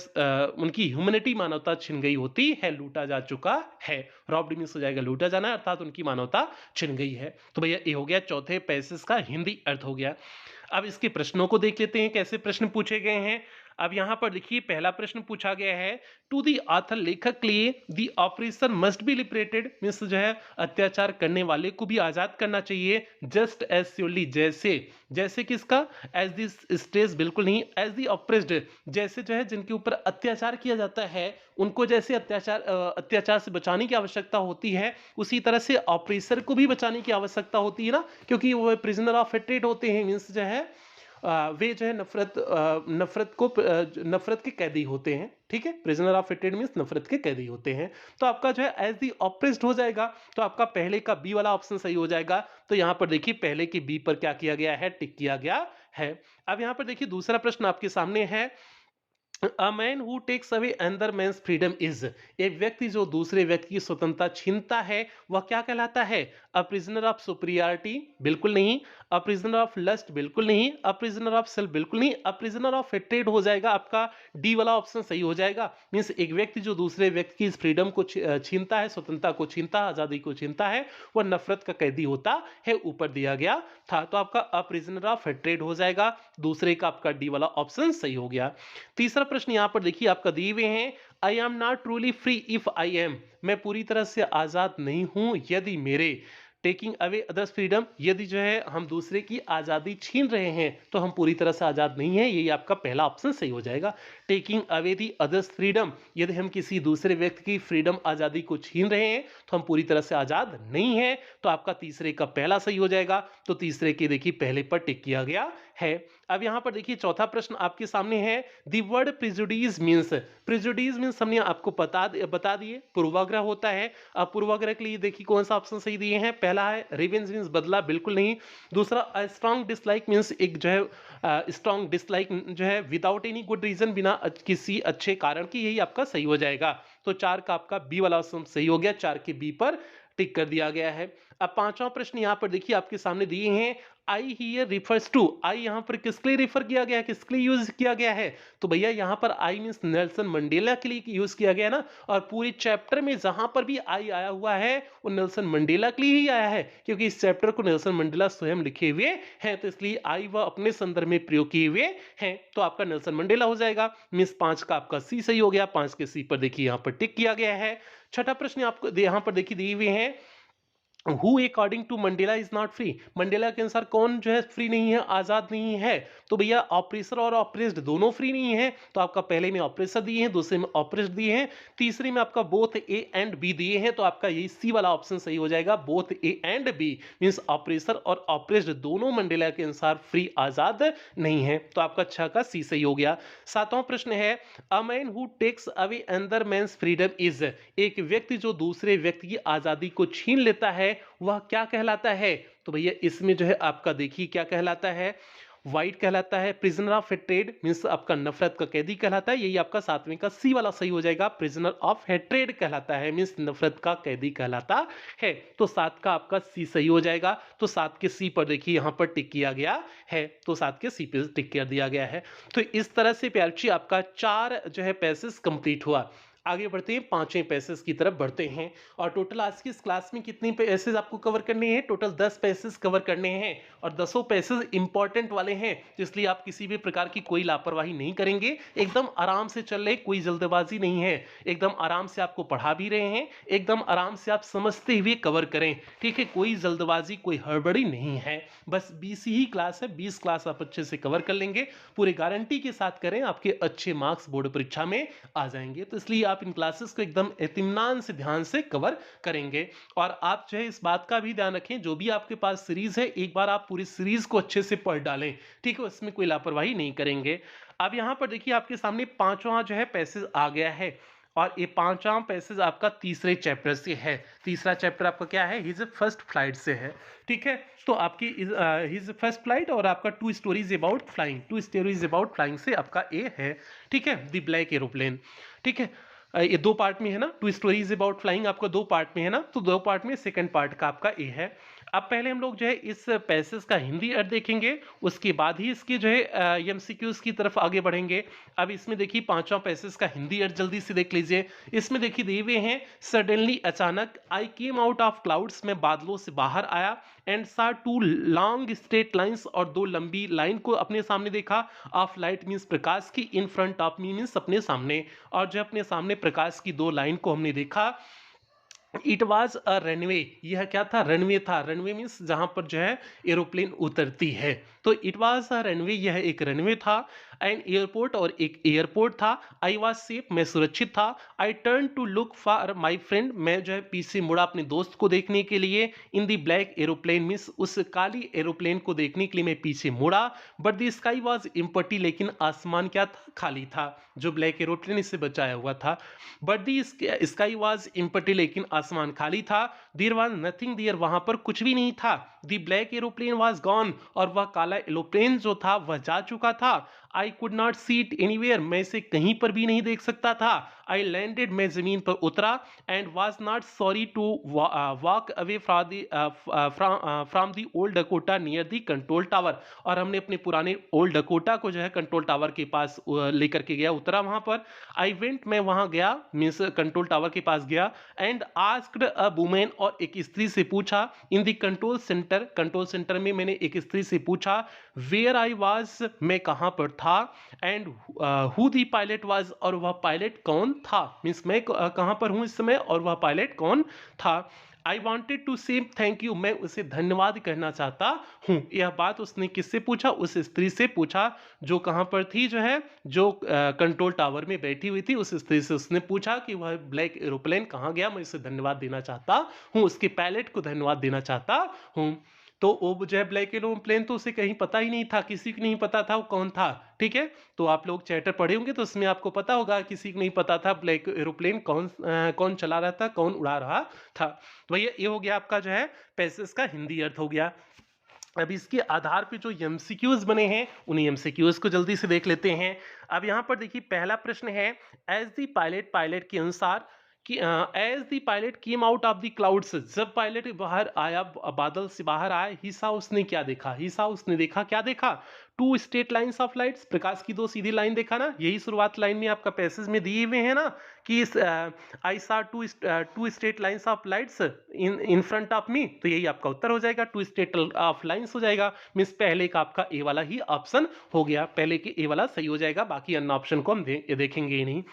उनकी ह्यूमैनिटी, मानवता छिन गई होती है, लूटा जा चुका है। रॉब्ड मीन्स हो जाएगा लूटा जाना, अर्थात उनकी मानवता छिन गई है। तो भैया ये हो गया चौथे पैसेज का हिंदी अर्थ हो गया। अब इसके प्रश्नों को देख लेते हैं, कैसे प्रश्न पूछे गए हैं। अब यहाँ पर देखिए पहला प्रश्न पूछा गया है, टू दी ऑथर लेखक के लिए दी oppressor must be liberated, means जो है अत्याचार करने वाले को भी आजाद करना चाहिए, जस्ट एज श्योरली, जैसे, जैसे किसका, एज दिस स्टेज, बिल्कुल नहीं, एज दी ऑप्रेस्ड, जैसे जो है जिनके ऊपर अत्याचार किया जाता है उनको जैसे अत्याचार से बचाने की आवश्यकता होती है, उसी तरह से ऑपरेसर को भी बचाने की आवश्यकता होती है ना, क्योंकि वो प्रिजनर ऑफ हेट्रेड होते हैं, मीन्स जो है वे जो है नफरत के कैदी होते हैं। ठीक है, प्रिजनर ऑफ हेट्रेड मींस नफरत के कैदी होते हैं। तो आपका जो है एज दी ऑप्रेस्ड हो जाएगा, तो आपका पहले का बी वाला ऑप्शन सही हो जाएगा। तो यहां पर देखिए पहले के बी पर क्या किया गया है, टिक किया गया है। अब यहां पर देखिए दूसरा प्रश्न आपके सामने है, a man who takes away another man's freedom is, एक व्यक्ति जो दूसरे व्यक्ति की स्वतंत्रता छीनता है वह क्या कहलाता है, अ प्रिजनर ऑफ सुपीरियरिटी, बिल्कुल नहीं, अ प्रिजनर ऑफ लस्ट, बिल्कुल नहीं, अ प्रिजनर ऑफ सेल्फ, बिल्कुल नहीं, अ प्रिजनर ऑफ हेट्रेड हो जाएगा, आपका डी वाला ऑप्शन सही हो जाएगा। मींस एक व्यक्ति जो दूसरे व्यक्ति की फ्रीडम को छीनता है, स्वतंत्रता को छीनता है, आजादी को छीनता है, वह नफरत का कैदी होता है, ऊपर दिया गया था। तो आपका अ प्रिजनर ऑफ हेट्रेड हो जाएगा, दूसरे का आपका डी वाला ऑप्शन सही हो गया। तीसरा प्रश्न यहां पर देखिए आपका दिए हुए हैं, आई am not truly free if I am, मैं पूरी तरह से आजाद नहीं हूं यदि मेरे, टेकिंग अवे अदर्स फ्रीडम, यदि जो है हम दूसरे की आजादी छीन रहे हैं तो हम पूरी तरह से आजाद नहीं है, यही आपका पहला ऑप्शन सही हो जाएगा। Taking away the others freedom, यदि हम किसी दूसरे व्यक्ति की फ्रीडम आजादी को छीन रहे हैं तो हम पूरी तरह से आजाद नहीं है, तो आपका तीसरे का पहला सही हो जाएगा। तो तीसरे के देखिए पहले पर टिक किया गया है। अब यहां पर देखिए चौथा प्रश्न आपके सामने है, the word prejudice means, prejudice means हमने आपको बता दिए पूर्वाग्रह होता है। अब पूर्वाग्रह के लिए देखिए कौन सा ऑप्शन सही दिए हैं, पहला है रिवेंज मींस बदला, बिल्कुल नहीं, दूसरा स्ट्रॉन्ग डिसलाइक मींस एक जो है स्ट्रॉन्ग डिसलाइक जो है विदाउट एनी गुड रीजन, बिना किसी अच्छे कारण की, यही आपका सही हो जाएगा। तो चार का आपका बी वाला ऑप्शन सही हो गया, चार के बी पर टिक कर दिया गया है। अब पांचवा प्रश्न यहां पर देखिए आपके सामने दिए हैं, आई हियर रिफर्स टू, आई यहां पर किसके लिए रिफर किया गया है, किसके लिए यूज किया गया है, तो भैया यहां पर आई मींस नेल्सन मंडेला के लिए यूज किया गया है ना, और पूरे चैप्टर में जहां पर भी आई आया हुआ है वो नेल्सन मंडेला के लिए ही आया है, क्योंकि इस चैप्टर को नेल्सन मंडेला स्वयं लिखे हुए हैं, तो इसलिए आई वह अपने संदर्भ में प्रयोग किए हुए हैं। तो आपका नेल्सन मंडेला हो जाएगा, मींस 5 का आपका सी सही हो गया, 5 के सी पर देखिए यहां पर टिक किया गया है। छठा प्रश्न आपको यहां पर देखिए दिए हुए हैं, who according to Mandela is not free, Mandela के अनुसार कौन जो है फ्री नहीं है, आजाद नहीं है, तो भैया ऑपरेसर और ऑपरेस्ड दोनों फ्री नहीं है, तो आपका पहले में ऑपरेसर दिए हैं, दूसरे में ऑपरेस्ड दिए हैं, तीसरे में आपका बोथ ए एंड बी दिए हैं, तो आपका यही सी वाला ऑप्शन सही हो जाएगा, both A and B means oppressor और ऑपरेस्ड दोनों मंडेला के अनुसार फ्री आजाद नहीं है, तो आपका 6 का सी सही हो गया। सातवां प्रश्न है, a man who takes away another man's freedom is, एक व्यक्ति जो दूसरे व्यक्ति की आजादी को छीन लेता है वह क्या कहलाता है, तो भैया इसमें जो है आपका देखिए क्या कहलाता है, वाइट कहलाता है, प्रिजनर ऑफ हेट्रेड मींस आपका नफरत का कैदी कहलाता है, यही आपका सातवें का सी वाला सही हो जाएगा, प्रिजनर ऑफ हेट्रेड कहलाता है मींस नफरत का कैदी कहलाता है, तो 7 का आपका सी सही हो जाएगा। तो 7 के सी पर देखिए यहां पर टिक किया गया है, तो 7 के सी पे टिक कर दिया गया है। तो इस तरह से प्यारची आपका 4 जो है पैसेज कंप्लीट हुआ। आगे बढ़ते हैं, 5वें पैसेज की तरफ बढ़ते हैं, और टोटल आज की इस क्लास में कितने पैसेज आपको कवर करने हैं, टोटल 10 पैसेज कवर करने हैं, और 10 पैसेज इंपॉर्टेंट वाले हैं, तो इसलिए आप किसी भी प्रकार की कोई लापरवाही नहीं करेंगे, एकदम आराम से चल रहे, कोई जल्दबाजी नहीं है, एकदम आराम से आपको पढ़ा भी रहे हैं, एकदम आराम से आप समझते हुए कवर करें, ठीक है, कोई जल्दबाजी कोई हड़बड़ी नहीं है, बस 20 ही क्लास है, 20 क्लास आप अच्छे से कवर कर लेंगे, पूरी गारंटी के साथ करें, आपके अच्छे मार्क्स बोर्ड परीक्षा में आ जाएंगे, तो इसलिए आप इन क्लासेस को एकदम इत्मीनान से ध्यान से कवर करेंगे। और आप जो है इस बात का भी ध्यान रखें, जो भी आपके पास सीरीज है एक बार आप पूरी सीरीज को अच्छे से पढ़ डालें, ठीक है, उसमें कोई लापरवाही नहीं करेंगे। अब यहां पर देखिए आपके सामने 5वां जो है पैसेज आ गया है, और ये 5वां पैसेज आपका तीसरे चैप्टर से है, तीसरा चैप्टर आपका क्या है, हिज फर्स्ट फ्लाइट से है, ठीक है, तो आपकी हिज फर्स्ट फ्लाइट और आपका 2 stories about flying, 2 stories about flying से आपका ए है, ठीक है, द ब्लैक एरोप्लेन, ठीक है, ये 2 पार्ट में है ना, 2 स्टोरीज अबाउट फ्लाइंग आपका 2 पार्ट में है ना, तो 2 पार्ट में सेकंड पार्ट का आपका ए है। अब पहले हम लोग जो है इस पैसेज का हिंदी अर्थ देखेंगे, उसके बाद ही इसके जो है एमसीक्यूज की तरफ आगे बढ़ेंगे। अब इसमें देखिए पांचवा पैसेज का हिंदी अर्थ जल्दी से देख लीजिए। इसमें देखिए दिए हुए हैं, सडनली अचानक आई केम आउट ऑफ क्लाउड्स, में बादलों से बाहर आया, एंड सा टू लॉन्ग स्ट्रेट लाइंस, और दो लंबी लाइन को अपने सामने देखा, ऑफ लाइट मीन्स प्रकाश की, इन फ्रंट ऑफ मी मीन्स अपने सामने, और जो अपने सामने प्रकाश की दो लाइन को हमने देखा। इट वॉज अ रनवे, यह क्या था, रनवे था। रनवे मीन्स जहां पर जो है एरोप्लेन उतरती है, तो इट वॉज अ रनवे, यह एक रनवे था। एंड एयरपोर्ट, और एक एयरपोर्ट था। आई वॉज सेफ, मैं सुरक्षित था। I turn to look for my friend, मैं जो है पीछे मुड़ा अपने दोस्त को देखने के लिए। इन दी ब्लैक एरोप्लेन मीन्स उस काली एरोप्लेन को देखने के लिए मैं पीछे मुड़ा। But the sky was empty, लेकिन आसमान क्या था, खाली था। जो ब्लैक एरोप्लेन इससे बचाया हुआ था। But the sky was empty, लेकिन आसमान खाली था। देयर वॉज नथिंग देयर, वहां पर कुछ भी नहीं था। दी ब्लैक एरोप्लेन वॉज गॉन, और वह काला एरोप्लेन जो था वह जा चुका था। I could not see it anywhere, मैं इसे कहीं पर भी नहीं देख सकता था। आई लैंडेड, मैं जमीन पर उतरा। And was not sorry to walk away from the old Dakota near the control tower, और हमने अपने पुराने ओल्ड डकोटा को जो है कंट्रोल टावर के पास लेकर के गया, उतरा वहां पर। आई वेंट, मैं वहां गया, मीन्स कंट्रोल टावर के पास गया। एंड आस्क्ड अ वुमेन, और एक स्त्री से पूछा। In the control centre, control centre में मैंने एक स्त्री से पूछा। वेयर आई वाज, मैं कहां पर था। And who the pilot was, और वह पायलट कौन था, मीन्स मैं कहां पर हूं इस समय, और वह पायलट कौन था। आई वॉन्टेड टू से थैंक यू, मैं उसे धन्यवाद कहना चाहता हूं। यह बात उसने किससे पूछा, उस स्त्री से पूछा, जो कहां पर थी, जो है जो कंट्रोल टावर में बैठी हुई थी, उस स्त्री से उसने पूछा कि वह ब्लैक एरोप्लेन कहां गया, मैं उसे धन्यवाद देना चाहता हूं, उसके पायलट को धन्यवाद देना चाहता हूं। तो वो जो है ब्लैक एरोप्लेन, तो उसे कहीं पता ही नहीं था, किसी को नहीं पता था वो कौन था। ठीक है, तो आप लोग चैप्टर पढ़े होंगे तो उसमें आपको पता होगा, किसी को नहीं पता था ब्लैक एरोप्लेन कौन चला रहा था, कौन उड़ा रहा था। तो ये हो गया आपका जो है पैसेज का हिंदी अर्थ हो गया। अब इसके आधार पे जो एमसीक्यूज बने हैं, उन्हीं एमसीक्यूज को जल्दी से देख लेते हैं। अब यहाँ पर देखिए पहला प्रश्न है, एज दी पायलट, पायलट के अनुसार कि as the pilot came out of the clouds, जब पायलट बाहर आया, बादल से बाहर आया, ही सा, उसने क्या देखा, ही सा, उसने देखा, क्या देखा, two straight lines of lights, प्रकाश की दो सीधी लाइन देखा ना, यही शुरुआत लाइन में आपका पैसेज में दिए हुए हैं ना, कि I saw two straight lines of lights in front of me, तो यही आपका उत्तर हो जाएगा, टू स्ट्रेट ऑफ लाइंस हो जाएगा। मीन्स पहले का आपका ए वाला ही ऑप्शन हो गया, पहले के ए वाला सही हो जाएगा, बाकी अन्य ऑप्शन को हम देखेंगे ही नहीं।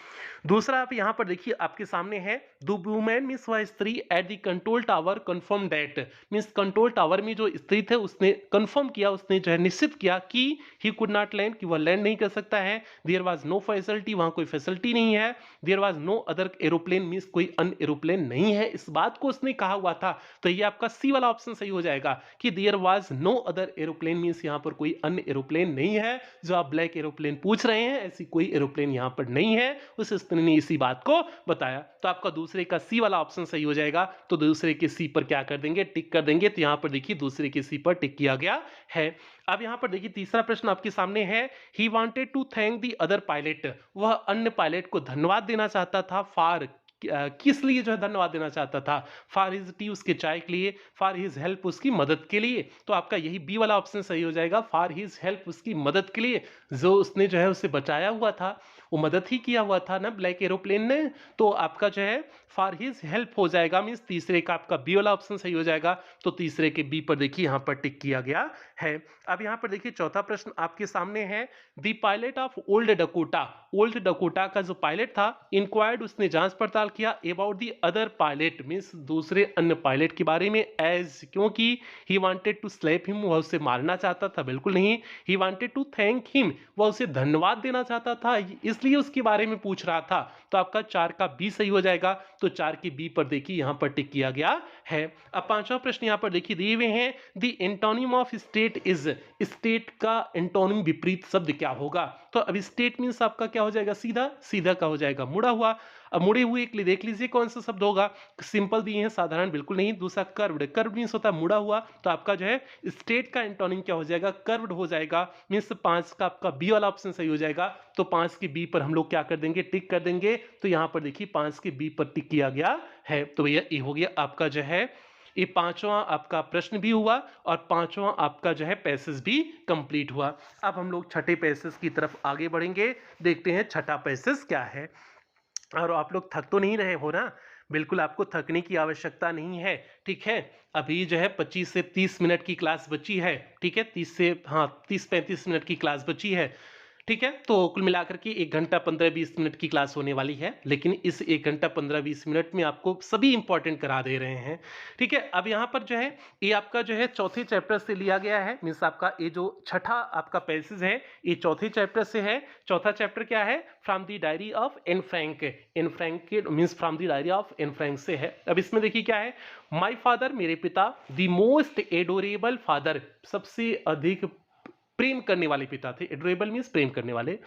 दूसरा आप यहाँ पर देखिए आपके सामने है, द वुमेन मीन्स वह स्त्री at the control tower confirm that, means control tower में जो स्त्री थे उसने कंफर्म किया, उसने जो है निश्चित किया कि ही कुड नॉट लैंड, कि वह लैंड नहीं कर सकता है। देयर वाज नो फैसिलिटी, वहां कोई फैसिलिटी नहीं है। There was no other aeroplane, means कोई अन्य एरोप्लेन नहीं है, इस बात को उसने कहा हुआ था। तो ये आपका सी वाला ऑप्शन सही हो जाएगा कि there was no other aeroplane, means यहाँ पर कोई अन्य एरोप्लेन नहीं है। जो आप ब्लैक एरोप्लेन पूछ रहे हैं, ऐसी कोई एरोप्लेन यहाँ पर नहीं है, उस स्त्री ने इसी बात को बताया। तो आपका दूसरे का सी वाला ऑप्शन सही हो जाएगा। तो दूसरे के सी पर क्या कर देंगे, टिक कर देंगे। तो यहाँ पर देखिए दूसरे के सी पर टिक किया गया है। अब यहाँ पर देखिए तीसरा प्रश्न आपके सामने है, he wanted to thank the other pilot, वह अन्य पायलट को धन्यवाद देना चाहता था। फॉर, किस लिए जो है धन्यवाद देना चाहता था, फॉर हिज टी, उसके चाय के लिए, फॉर हिज हेल्प, उसकी मदद के लिए। तो आपका यही बी वाला ऑप्शन सही हो जाएगा, फॉर हिज हेल्प, उसकी मदद के लिए। जो उसने जो है उसे बचाया हुआ था, वो मदद ही किया हुआ था ना ब्लैक एरोप्लेन ने, तो आपका जो है फॉर हिज हेल्प हो जाएगा। मीन्स तीसरे का आपका बी वाला ऑप्शन सही हो जाएगा। तो तीसरे के बी पर देखिए यहाँ पर टिक किया गया है। अब यहाँ पर देखिए चौथा प्रश्न आपके सामने है, the pilot of old Dakota, old Dakota का जो पायलट था, इंक्वायर्ड, उसने जांच पड़ताल किया, about the other pilot, means दूसरे अन्य पायलट के बारे में, एज, क्योंकि he wanted to slap him, वह उसे मारना चाहता था, बिल्कुल नहीं। He wanted to thank him, वह उसे धन्यवाद देना चाहता था, इसलिए उसके बारे में पूछ रहा था। तो आपका 4 का बी सही हो जाएगा। तो 4 के बी पर देखिए यहाँ पर टिक किया गया है। अब पांचवा प्रश्न यहाँ पर देखिए दिए हुए हैं, the antonym of state is, state का एंटोनिम विपरीत शब्द क्या होगा। तो अब स्टेट मीन्स आपका क्या हो जाएगा, सीधा, सीधा का हो जाएगा मुड़ा हुआ। अब मुड़े हुए के लिए देख लीजिए कौन सा शब्द होगा, सिंपल दिए हैं, साधारण बिल्कुल नहीं। दूसरा कर्व्ड, कर्व्ड मीन्स होता है मुड़ा हुआ। तो आपका जो है स्टेट का एंटोनिम क्या हो जाएगा, कर्व्ड हो जाएगा। मीन्स 5 का आपका बी वाला ऑप्शन सही हो जाएगा। तो 5 के बी पर हम लोग क्या कर देंगे, टिक कर देंगे। तो यहाँ पर देखिए 5 के बी पर टिक किया गया है। तो भैया ये हो गया आपका जो है ये पांचवा आपका प्रश्न भी हुआ और पांचवा आपका जो है पैसेज भी कंप्लीट हुआ। अब हम लोग छठे पैसेज की तरफ आगे बढ़ेंगे, देखते हैं छठा पैसेज क्या है। और आप लोग थक तो नहीं रहे हो ना? बिल्कुल आपको थकने की आवश्यकता नहीं है, ठीक है। अभी जो है 25 से 30 मिनट की क्लास बची है, ठीक है। 30-35 मिनट की क्लास बची है, ठीक है। तो कुल मिलाकर के 1 घंटा 15-20 मिनट की क्लास होने वाली है, लेकिन इस 1 घंटा 15-20 मिनट में आपको सभी इंपॉर्टेंट करा दे रहे हैं, ठीक है। अब यहाँ पर जो है ये आपका जो है चौथे चैप्टर से लिया गया है, मीन्स आपका ये जो छठा आपका पैसेज है ये चौथे चैप्टर से है। चौथा चैप्टर क्या है? From the diary of Anne Frank. Anne Frank means from the diary of Anne Frank से है। अब इसमें देखिए क्या है, माई फादर मेरे पिता, द मोस्ट एडोरेबल फादर सबसे अधिक प्रेम करने वाले पिता थे। एडोरेबल मीन्स प्रेम करने वाले,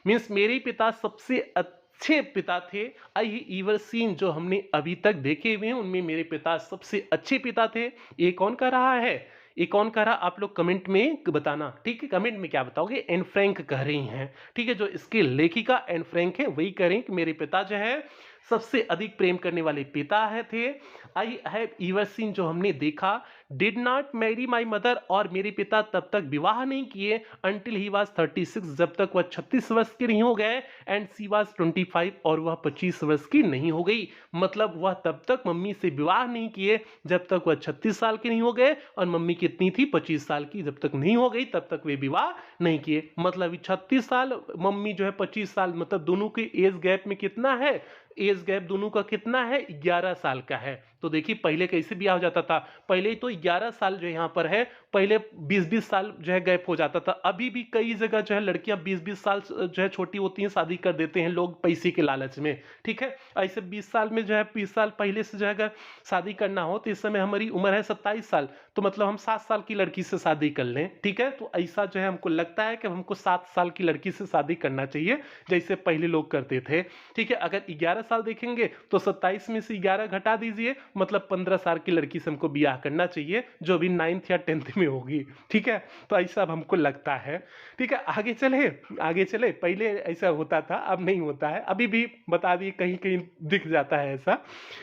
मीन्स मेरे पिता सबसे अच्छे पिता थे। आई ईवर सीन, जो हमने अभी तक देखे हुए हैं उनमें मेरे पिता सबसे अच्छे पिता थे। ये कौन कह रहा है? ये कौन कह रहा, आप लोग कमेंट में बताना, ठीक है। कमेंट में क्या बताओगे? एन फ्रैंक कह रही हैं, ठीक है। जो इसकी लेखिका एन फ्रैंक है वही कह रही कि मेरे पिता जो है सबसे अधिक प्रेम करने वाले पिता है थे। आई हैव ईवर सीन, जो हमने देखा, did not Mary my mother, और मेरे पिता तब तक विवाह नहीं किए, अंटिल ही वॉज 36, जब तक वह 36 वर्ष के नहीं हो गए, एंड सी वॉज 25, और वह 25 वर्ष की नहीं हो गई। मतलब वह तब तक मम्मी से विवाह नहीं किए जब तक वह 36 साल के नहीं हो गए, और मम्मी कितनी थी? 25 साल की। जब तक नहीं हो गई तब तक वे विवाह नहीं किए। मतलब 36 साल, मम्मी जो है 25 साल, मतलब दोनों के एज गैप में कितना है? एज गैप दोनों का कितना है? 11 साल का है। तो देखिए पहले कैसे ब्याह हो जाता था, पहले तो 11 साल जो यहाँ पर है, पहले 20-20 साल जो है गैप हो जाता था। अभी भी कई जगह जो है लड़कियां 20-20 साल जो है छोटी होती हैं, शादी कर देते हैं लोग पैसे के लालच में, ठीक है। ऐसे 20 साल में जो है 20 साल पहले से जो है अगर शादी करना हो तो इस समय हमारी उम्र है 27 साल, तो मतलब हम 7 साल की लड़की से शादी कर लें, ठीक है। तो ऐसा जो है हमको लगता है कि हमको 7 साल की लड़की से शादी करना चाहिए जैसे पहले लोग करते थे, ठीक है। अगर 11 साल देखेंगे तो 27 में से 11 घटा दीजिए, मतलब 15 साल की लड़की से हमको ब्याह करना चाहिए जो भी 9th या 10th में होगी, ठीक है। तो ऐसा अब हमको लगता है, ठीक है। आगे चले, पहले ऐसा होता था, अब नहीं होता है, अभी भी बता दिए कहीं कहीं दिख जाता है ऐसा,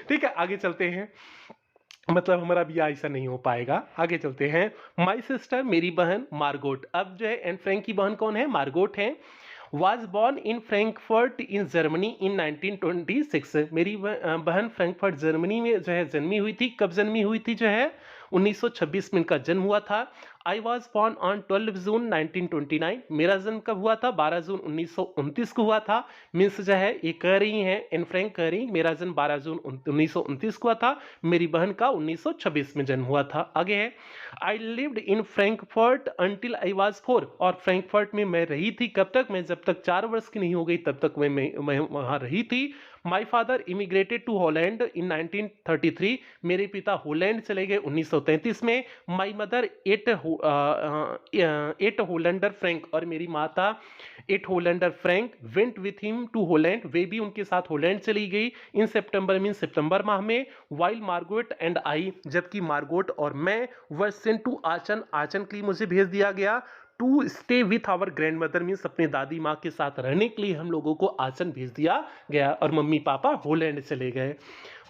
ठीक है। आगे चलते हैं, मतलब हमारा ब्याह ऐसा नहीं हो पाएगा। आगे चलते हैं। माई सिस्टर, मेरी बहन, मार्गोट। अब जो है एन फ्रैंक की बहन कौन है? मार्गोट है। Was born in Frankfurt in Germany in 1926। मेरी बहन फ्रैंकफर्ट जर्मनी में जो है जन्मी हुई थी। कब जन्मी हुई थी? जो है 1926 में इनका जन्म हुआ था। आई वॉज बॉर्न ऑन 12 जून 1929। मेरा जन्म कब हुआ था? 12 जून 1929 को हुआ था। मीन्स जो है ये कह रही हैं, एन फ्रैंक कह रही, मेरा जन्म 12 जून 1929 को हुआ था, मेरी बहन का 1926 में जन्म हुआ था। आगे है, I lived in Frankfurt until I was 4। और फ्रैंकफर्ट में मैं रही थी कब तक? मैं जब तक 4 वर्ष की नहीं हो गई तब तक मैं वहां रही थी। My father immigrated to Holland in 1933। मेरे पिता हॉलैंड चले गए 1933 में। My mother Edith Hollander Frank, और मेरी माता 8 Hollander Frank went with him to Holland, वे भी उनके साथ हॉलैंड चली गई। इन सितंबर मीन सितंबर माह में। वाइल मार्गोट एंड आई, जबकि मार्गोट और मैं वर सेंट टू आचन, आचन के लिए मुझे भेज दिया गया। To stay with our grandmother means अपने दादी माँ के साथ रहने के लिए हम लोगों को आचन भेज दिया गया, और मम्मी पापा हॉलैंड चले गए।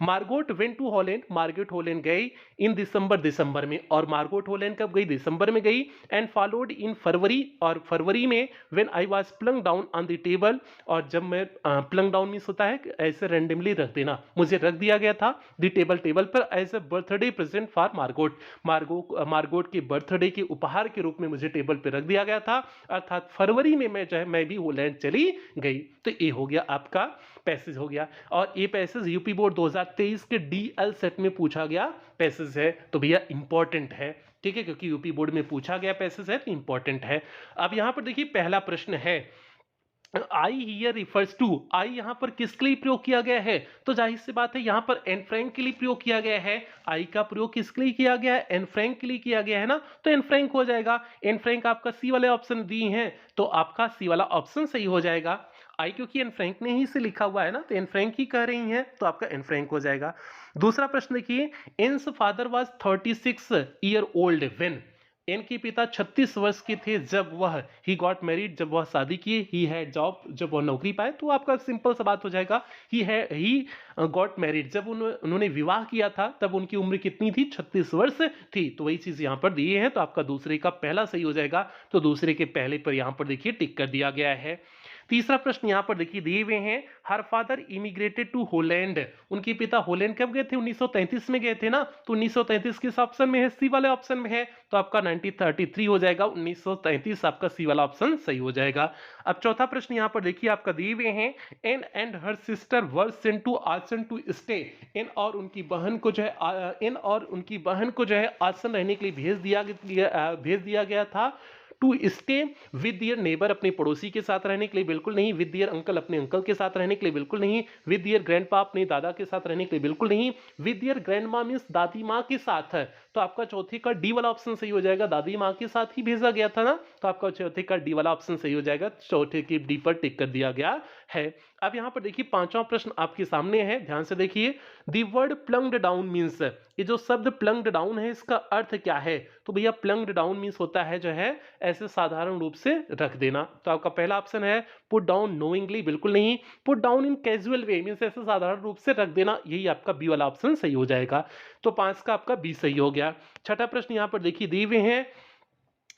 Margot went to Holland, Margot Holland गई इन दिसंबर में। और मार्गोट हॉलैंड कब गई? दिसंबर में गई। एंड फॉलोड इन फरवरी, और फरवरी में when I was plunge down on the table, और जब मैं प्लंग डाउन मीन्स होता है ऐसे रैंडमली रख देना, मुझे रख दिया गया था द टेबल पर as a birthday present for Margot. Margot के बर्थडे के उपहार के रूप में मुझे टेबल पर रख दिया गया था, अर्थात फरवरी में मैं जो है मैं भी हॉलैंड चली गई। तो ये हो गया आपका पैसेज हो गया, और ये पैसेज यूपी बोर्ड 2023 के डीएल सेट में पूछा गया पैसेज है, तो भैया इंपॉर्टेंट है, ठीक है, क्योंकि यूपी बोर्ड में पूछा गया पैसेज है तो इंपॉर्टेंट है। अब यहां पर देखिए पहला प्रश्न है, आई हियर रिफर्स टू। आई यहां पर किसके लिए प्रयोग किया गया है? तो जाहिर सी बात है यहां पर एन फ्रैंक के लिए प्रयोग किया गया है। आई का प्रयोग किसके लिए किया गया है? एन फ्रैंक के लिए किया गया है ना, तो एन फ्रैंक हो जाएगा। एन फ्रैंक आपका सी वाले ऑप्शन दी हैं, तो आपका सी वाला ऑप्शन सही हो जाएगा। आई क्योंकि एन फ्रैंक ने ही से लिखा हुआ है ना, तो एन फ्रैंक ही कह रही हैं, तो आपका एन फ्रैंक हो जाएगा। दूसरा प्रश्न देखिए, Anne's father was 36 year old when. इनके पिता 36 वर्ष के थे जब वह ही गॉट मैरिड, जब वह शादी किए, ही हैड जॉब, जब वह नौकरी पाए। तो आपका सिंपल सा बात हो जाएगा, ही गॉट मैरिड, जब उन्होंने विवाह किया था तब उनकी उम्र कितनी थी? 36 वर्ष थी। तो वही चीज यहाँ पर दिए हैं, तो आपका दूसरे का पहला सही हो जाएगा। तो दूसरे के पहले पर यहाँ पर देखिए टिक कर दिया गया है। तीसरा प्रश्न यहाँ पर देखिए दिए हुए हैं, her father immigrated to Holland, उनके पिता होलैंड कब गए थे? 1933 में गए थे ना। तो 1933 किस ऑप्शन में है? सी वाले ऑप्शन में है। तो आपका 1933 हो जाएगा, 1933 आपका सी वाला ऑप्शन सही हो जाएगा। अब चौथा प्रश्न यहाँ पर देखिए आपका दिए हुए हैं, Anne and her sister were sent to Aachen to stay, इन और उनकी बहन को जो है आसन रहने के लिए भेज दिया गया था। To stay with their neighbour, अपने पड़ोसी के साथ रहने के लिए बिल्कुल नहीं। विद दियर अंकल, अपने अंकल के साथ रहने के लिए बिल्कुल नहीं। विद दियर ग्रैंडपा, अपने दादा के साथ रहने के लिए बिल्कुल नहीं। विद दियर ग्रैंड माँ मीन्स दादी माँ के साथ है। तो आपका चौथे का डी वाला ऑप्शन सही हो जाएगा, दादी माँ के साथ ही भेजा गया था ना। तो आपका चौथे का डी वाला ऑप्शन सही हो जाएगा, चौथे की डी पर टिक कर दिया गया है। अब यहाँ पर देखिए पांचवा प्रश्न आपके सामने है, ध्यान से देखिए। The word plunged down means, ये जो शब्द प्लंग्ड डाउन है इसका अर्थ क्या है? तो भैया प्लंग्ड डाउन मीन्स होता है जो है ऐसे साधारण रूप से रख देना। तो आपका पहला ऑप्शन है पुट डाउन नोइंगली, बिल्कुल नहीं। Put down in casual way means ऐसे साधारण रूप से रख देना, यही आपका बी वाला ऑप्शन सही हो जाएगा। तो 5 का आपका बी सही हो गया। छठा प्रश्न यहाँ पर देखिए दिए हुए हैं,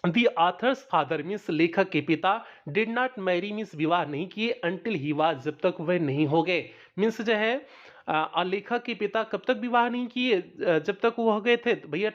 दी आथर्स फादर मीन्स लेखक के पिता डिड नॉट मैरी मीन्स विवाह नहीं किए अंटिल ही वाज, जब तक वह नहीं हो गए। मीन्स जो है लेखक के पिता कब तक विवाह नहीं किए? जब तक वो हो गए थे। तो भैया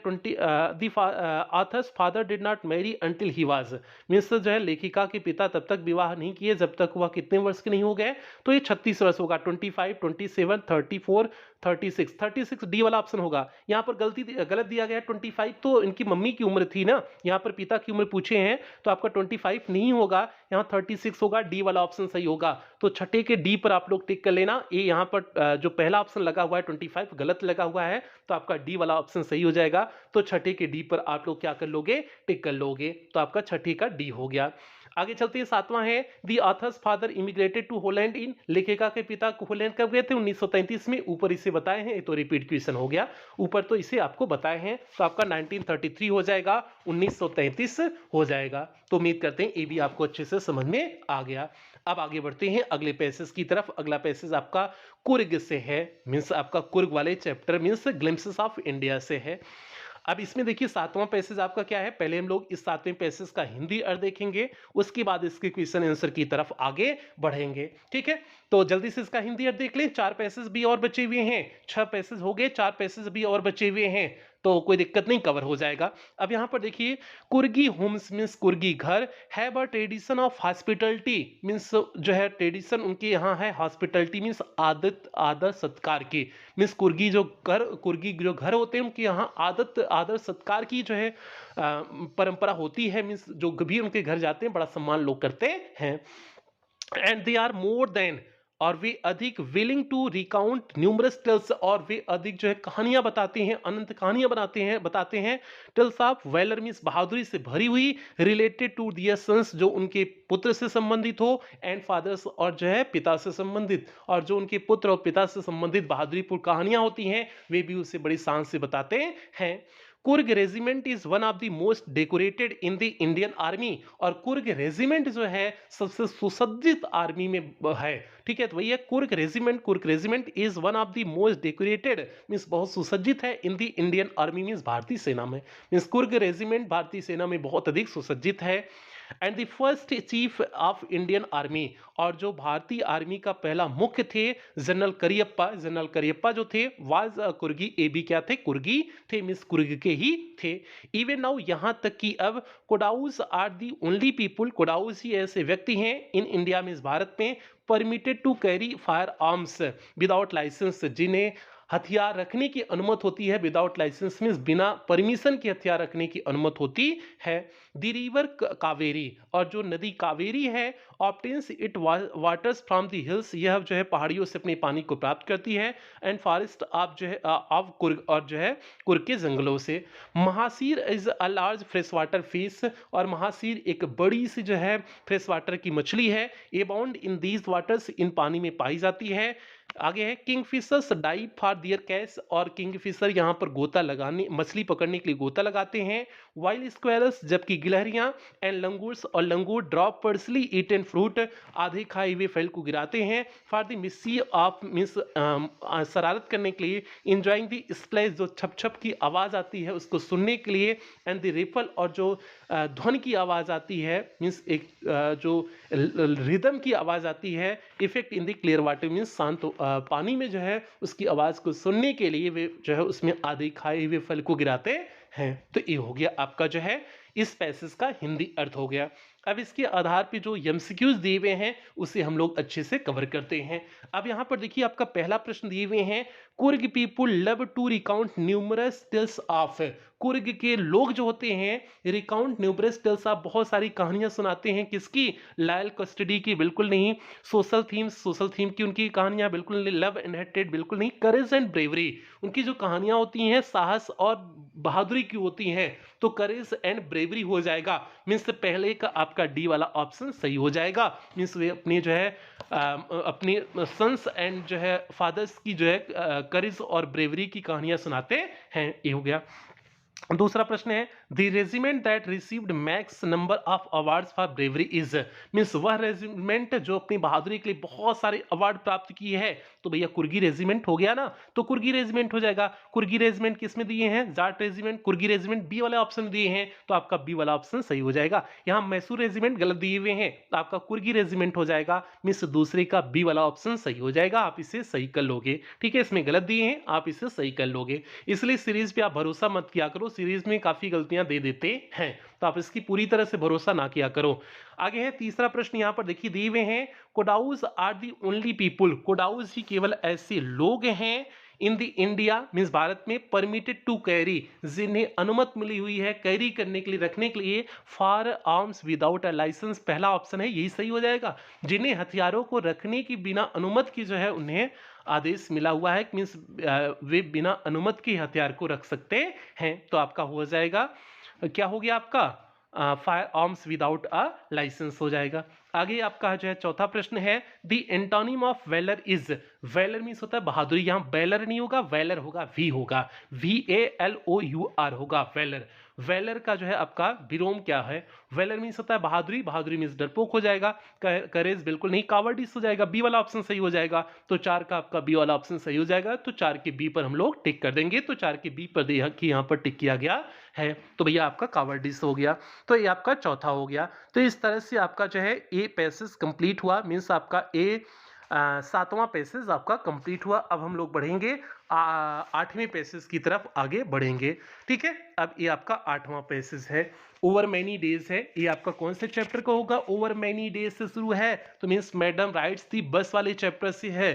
the author's father did not marry until he was means जो है लेखिका के पिता तब तक विवाह नहीं किए जब तक वह कितने वर्ष के नहीं हो गए? तो ये 36 वर्ष होगा। 25, 27, 34, 36 डी वाला ऑप्शन होगा। यहाँ पर गलत दिया गया है 25, तो इनकी मम्मी की उम्र थी ना, यहाँ पर पिता की उम्र पूछे हैं। तो आपका 25 नहीं होगा, यहाँ 36 होगा, डी वाला ऑप्शन सही होगा। तो छठे के डी पर आप लोग टिक कर लेना। ये यहाँ पर जो पहला ऑप्शन लगा हुआ है 25 गलत लगा हुआ है, तो आपका डी वाला ऑप्शन सही हो जाएगा। तो छठे के डी पर आप लोग क्या कर लोगे? टिक कर लोगे। तो आपका छठे का डी हो गया। आगे चलते हैं, सातवां है, the author's father immigrated to Holland in, लेखिका के पिता होलैंड कब गए थे? 1933 में। ऊपर इसे बताए हैं, ये तो रिपीट क्वेश्चन हो गया, ऊपर तो इसे आपको बताए हैं। तो आपका 1933 हो जाएगा, 1933 हो जाएगा। तो उम्मीद करते हैं ये भी आपको अच्छे से समझ में आ गया। अब आगे बढ़ते हैं अगले पैसेज की तरफ। अगला पैसेज आपका कुर्ग से है, मीन्स आपका कुर्ग वाले chapter means glimpses of India से है। अब इसमें देखिए सातवां पैसेज आपका क्या है, पहले हम लोग इस सातवें पैसेज का हिंदी अर्थ देखेंगे, उसके बाद इसके क्वेश्चन आंसर की तरफ आगे बढ़ेंगे। ठीक है, तो जल्दी से इसका हिंदी अर्थ देख लें। 4 पैसेज भी और बचे हुए हैं, 6 पैसेज हो गए, 4 पैसेज भी और बचे हुए हैं, तो कोई दिक्कत नहीं, कवर हो जाएगा। अब यहाँ पर देखिए, कुर्गी होम्स मीन्स कुर्गी घर, have a tradition of hospitality means जो है ट्रेडिशन उनके यहाँ है, हॉस्पिटलिटी मीन्स आदर सत्कार की, मीन्स कुर्गी जो घर होते हैं उनके यहाँ आदर सत्कार की जो है परंपरा होती है। मीन्स जो भी उनके घर जाते हैं बड़ा सम्मान लोग करते हैं। And they are more than, और वे अधिक willing to recount numerous tales, और वे अधिक जो है कहानियां बताते हैं, अनंत कहानियां बताते हैं। टेल्स ऑफ वैलर मीन्स बहादुरी से भरी हुई, रिलेटेड टू दियर सन्स जो उनके पुत्र से संबंधित हो, एंड फादर्स और जो है पिता से संबंधित, और जो उनके पुत्र और पिता से संबंधित बहादुरीपूर्ण कहानियां होती हैं वे भी उसे बड़ी शान से बताते हैं। Coorg regiment is one of the most decorated in the Indian army, और कुर्ग रेजिमेंट जो है सबसे सुसज्जित आर्मी में है। ठीक है, तो वही है Coorg regiment is one of the most decorated means बहुत सुसज्जित है, in the Indian army means भारतीय सेना में, मीन्स कुर्ग रेजिमेंट भारतीय सेना में बहुत अधिक सुसज्जित है। And the first chief of Indian army, और जो भारतीय आर्मी का पहला मुख्य थे जनरल करियप्पा जो थे वाज कुर्गी, ए भी क्या थे? कुर्गी थे, मिस कुर्ग के ही थे। इवन नाउ, यहाँ तक कि अब Kodavas are the only people, Kodavas ही ऐसे व्यक्ति हैं इन इंडिया में, इस भारत में, permitted to carry firearms without licence, जिन्हें हथियार रखने की अनुमति होती है विदाउट लाइसेंस मीन्स बिना परमिशन के हथियार रखने की अनुमति होती है। दी रिवर कावेरी, और जो नदी कावेरी है obtains it waters from the hills, यह जो है पहाड़ियों से अपने पानी को प्राप्त करती है। एंड फॉरेस्ट आप जो है ऑफ कुर्ग, और जो है कुर्ग के जंगलों से। Mahseer is a large fresh water fish, और महासीर एक बड़ी सी जो है फ्रेश वाटर की मछली है। एबाउंड इन दीज वाटर्स, इन पानी में पाई जाती है। आगे है kingfishers dive for their catch, और किंगफिशर यहाँ पर गोता लगाने, मछली पकड़ने के लिए गोता लगाते हैं। वाइल्ड स्क्वैरल्स, जबकि गिलहरियां, एंड लंगूर्स, और लंगूर ड्रॉप पर्सली ईटन फ्रूट, आधे खाए हुए फल को गिराते हैं। For the missi of means शरारत करने के लिए। इंजॉइंग द स्प्लैश, जो छप छप की आवाज़ आती है उसको सुनने के लिए। एंड द रिपल, और जो ध्वनि की आवाज़ आती है, मीन्स एक जो रिदम की आवाज़ आती है। Effect in the clear water, means शांत पानी में जो है उसकी आवाज़ को सुनने के लिए वे जो है उसमें आधे खाए हुए फल को गिराते हैं। तो ये हो गया आपका जो है इस पैसेज का हिंदी अर्थ हो गया। अब इसके आधार पे जो एमसीक्यूज दिए हुए हैं उसे हम लोग अच्छे से कवर करते हैं। अब यहाँ पर देखिए आपका पहला प्रश्न दिए हुए हैं, Coorg people love to recount numerous tales of. Coorg के लोग जो होते हैं रिकाउंट न्यूमरस टेल्स ऑफ, बहुत सारी कहानियां सुनाते हैं। किसकी? लॉयल कस्टडी की? बिल्कुल नहीं। सोशल थीम की उनकी कहानियां? बिल्कुल नहीं। Love and hated? बिल्कुल नहीं। करेज एंड ब्रेवरी, उनकी जो कहानियां होती हैं साहस और बहादुरी की होती हैं। तो करेज एंड ब्रेवरी हो जाएगा। मीन्स पहले का आपका डी वाला ऑप्शन सही हो जाएगा। मीन्स वे अपने जो है अपने सन्स एंड जो है फादर्स की जो है करेज और ब्रेवरी की कहानियां सुनाते हैं। ये हो गया। दूसरा प्रश्न है, the regiment that received max number of awards for bravery is. Means वह रेजिमेंट जो अपनी बहादुरी के लिए बहुत सारे अवार्ड प्राप्त किए हैं। तो भैया कुर्गी रेजिमेंट हो गया ना, तो कुर्गी रेजिमेंट हो जाएगा। कुर्गी रेजिमेंट किस में दिए हैं? जाट रेजिमेंट। कुर्गी रेजिमेंट बी वाले ऑप्शन दिए हैं, तो आपका बी वाला ऑप्शन सही हो जाएगा। यहाँ मैसूर रेजिमेंट गलत दिए हुए हैं, तो आपका कुर्गी रेजिमेंट हो जाएगा। मीन्स दूसरे का बी वाला ऑप्शन सही हो जाएगा। आप इसे सही कर लोगे। ठीक है, इसमें गलत दिए हैं, आप इसे सही कर लोगे। इसलिए सीरीज पे आप भरोसा मत किया करो, सीरीज में काफी गलतियां दे देते हैं, तो आप इसकी पूरी तरह से भरोसा ना किया करो। आगे है तीसरा प्रश्न, यहां पर देखिए दिए हुए हैं, कोडाउज आर दी ओनली पीपुल। कोडाउज ही केवल ऐसे लोग हैं in the India, means Bharat में, परमिटेड टू कैरी, जिन्हें अनुमति मिली हुई है कैरी करने के लिए, रखने के लिए, firearms without a licence. पहला ऑप्शन है, यही सही हो जाएगा। जिन्हें हथियारों को रखने की बिना अनुमति की जो है उन्हें आदेश मिला हुआ है, मीन्स वे बिना अनुमति के हथियार को रख सकते हैं। तो आपका हो जाएगा, क्या हो गया आपका? Firearms without a licence हो जाएगा। आगे आपका जो है चौथा प्रश्न है, the antonym of valour is. Valour means होता है बहादुरी, यहाँ वेलर नहीं होगा, वेलर होगा, वी होगा, VALOUR होगा वेलर। वेलर का जो है आपका विलोम क्या है? वेलर मीन्स होता है बहादुरी, बहादुरी मीन्स डरपोक हो जाएगा। करेज बिल्कुल नहीं, कावर्डिस हो जाएगा, बी वाला ऑप्शन सही हो जाएगा। तो 4 का आपका बी वाला ऑप्शन सही हो जाएगा। तो 4 के बी पर हम लोग टिक कर देंगे। तो 4 के बी पर यहाँ पर टिक किया गया है। तो भैया आपका कावर्डिस हो गया। तो ये आपका चौथा हो गया। तो इस तरह से आपका जो है ए पैसेज कंप्लीट हुआ, मीन्स आपका ए 7वां पैसेज आपका कंप्लीट हुआ। अब हम लोग बढ़ेंगे 8वें पैसेज की तरफ आगे बढ़ेंगे। ठीक है, अब ये आपका 8वां पैसेज है, ओवर मैनी डेज है। ये आपका कौन से चैप्टर का होगा? ओवर मैनी डेज से शुरू है, तो मीन्स मैडम राइट्स थी बस वाले चैप्टर से है।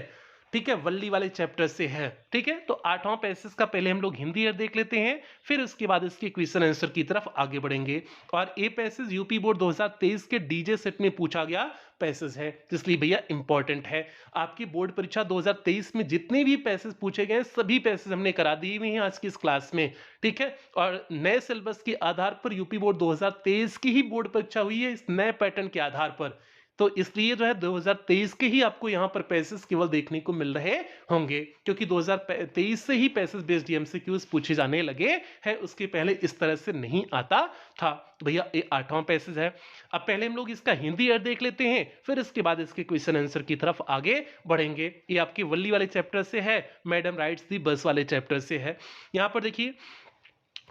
ठीक है, वल्ली वाले चैप्टर से है। ठीक है, तो 8वां पैसेज का पहले हम लोग हिंदी अर्थ देख लेते हैं, फिर उसके बाद इसके क्वेश्चन आंसर की तरफ आगे बढ़ेंगे। और ये पैसेज यूपी बोर्ड 2023 के डीजे सेट में पूछा गया पैसेज है, इसलिए भैया इंपॉर्टेंट है। आपकी बोर्ड परीक्षा 2023 में जितने भी पैसेज पूछे गए सभी पैसेज हमने करा दिए हुए हैं आज की इस क्लास में। ठीक है, और नए सिलेबस के आधार पर यूपी बोर्ड 2023 की ही बोर्ड परीक्षा हुई है, इस नए पैटर्न के आधार पर। तो इसलिए जो है 2023 के ही आपको यहाँ पर पैसेज केवल देखने को मिल रहे होंगे, क्योंकि 2023 से ही पैसेज बेस्ड एमसीक्यूज पूछे जाने लगे हैं, उसके पहले इस तरह से नहीं आता था। भैया ये 8वां पैसेज है। अब पहले हम लोग इसका हिंदी अर्थ देख लेते हैं, फिर इसके बाद इसके क्वेश्चन आंसर की तरफ आगे बढ़ेंगे। ये आपके वल्ली वाले चैप्टर से है, मैडम राइट्स दी बस वाले चैप्टर से है। यहाँ पर देखिए,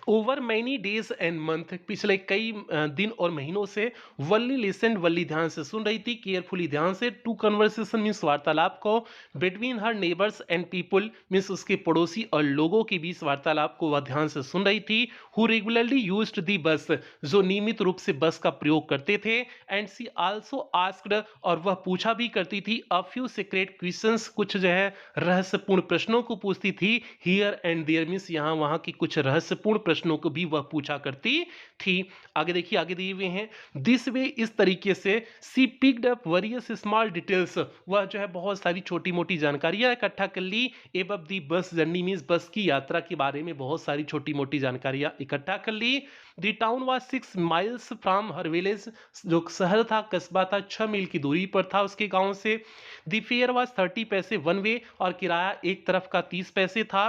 over many days and month, पिछले कई दिन और महीनों से वल्ली लिसन, वल्ली ध्यान से सुन रही थी, केयरफुली ध्यान से, टू कन्वर्सेशन मीन्स वार्तालाप को, between her neighbours and people means उसके पड़ोसी और लोगों के बीच वार्तालाप को वह ध्यान से सुन रही थी। हु रेगुलरली यूज्ड दी बस, जो नियमित रूप से बस का प्रयोग करते थे। एंड सी आल्सो आस्क्ड, और वह पूछा भी करती थी, अ फ्यू सीक्रेट क्वेश्चंस, कुछ जो है रहस्यपूर्ण प्रश्नों को पूछती थी। हियर एंड देयर मीन्स यहाँ वहाँ की कुछ रहस्यपूर्ण प्रश्नों को भी वह पूछा करती थी। आगे देखिए, आगे दिए हुए हैं, दिस वे, इस तरीके से, she picked up various small details, वह जो है बहुत सारी छोटी मोटी जानकारियां इकट्ठा कर ली। एबव दी बस जर्नी मीन्स बस की यात्रा के बारे में बहुत सारी छोटी मोटी जानकारियां इकट्ठा कर ली। The town was 6 miles from her village, जो शहर था, कस्बा था, 6 मील की दूरी पर था उसके गांव से। द फेयर वाज 30 पैसे वन वे, और किराया एक तरफ का 30 पैसे था।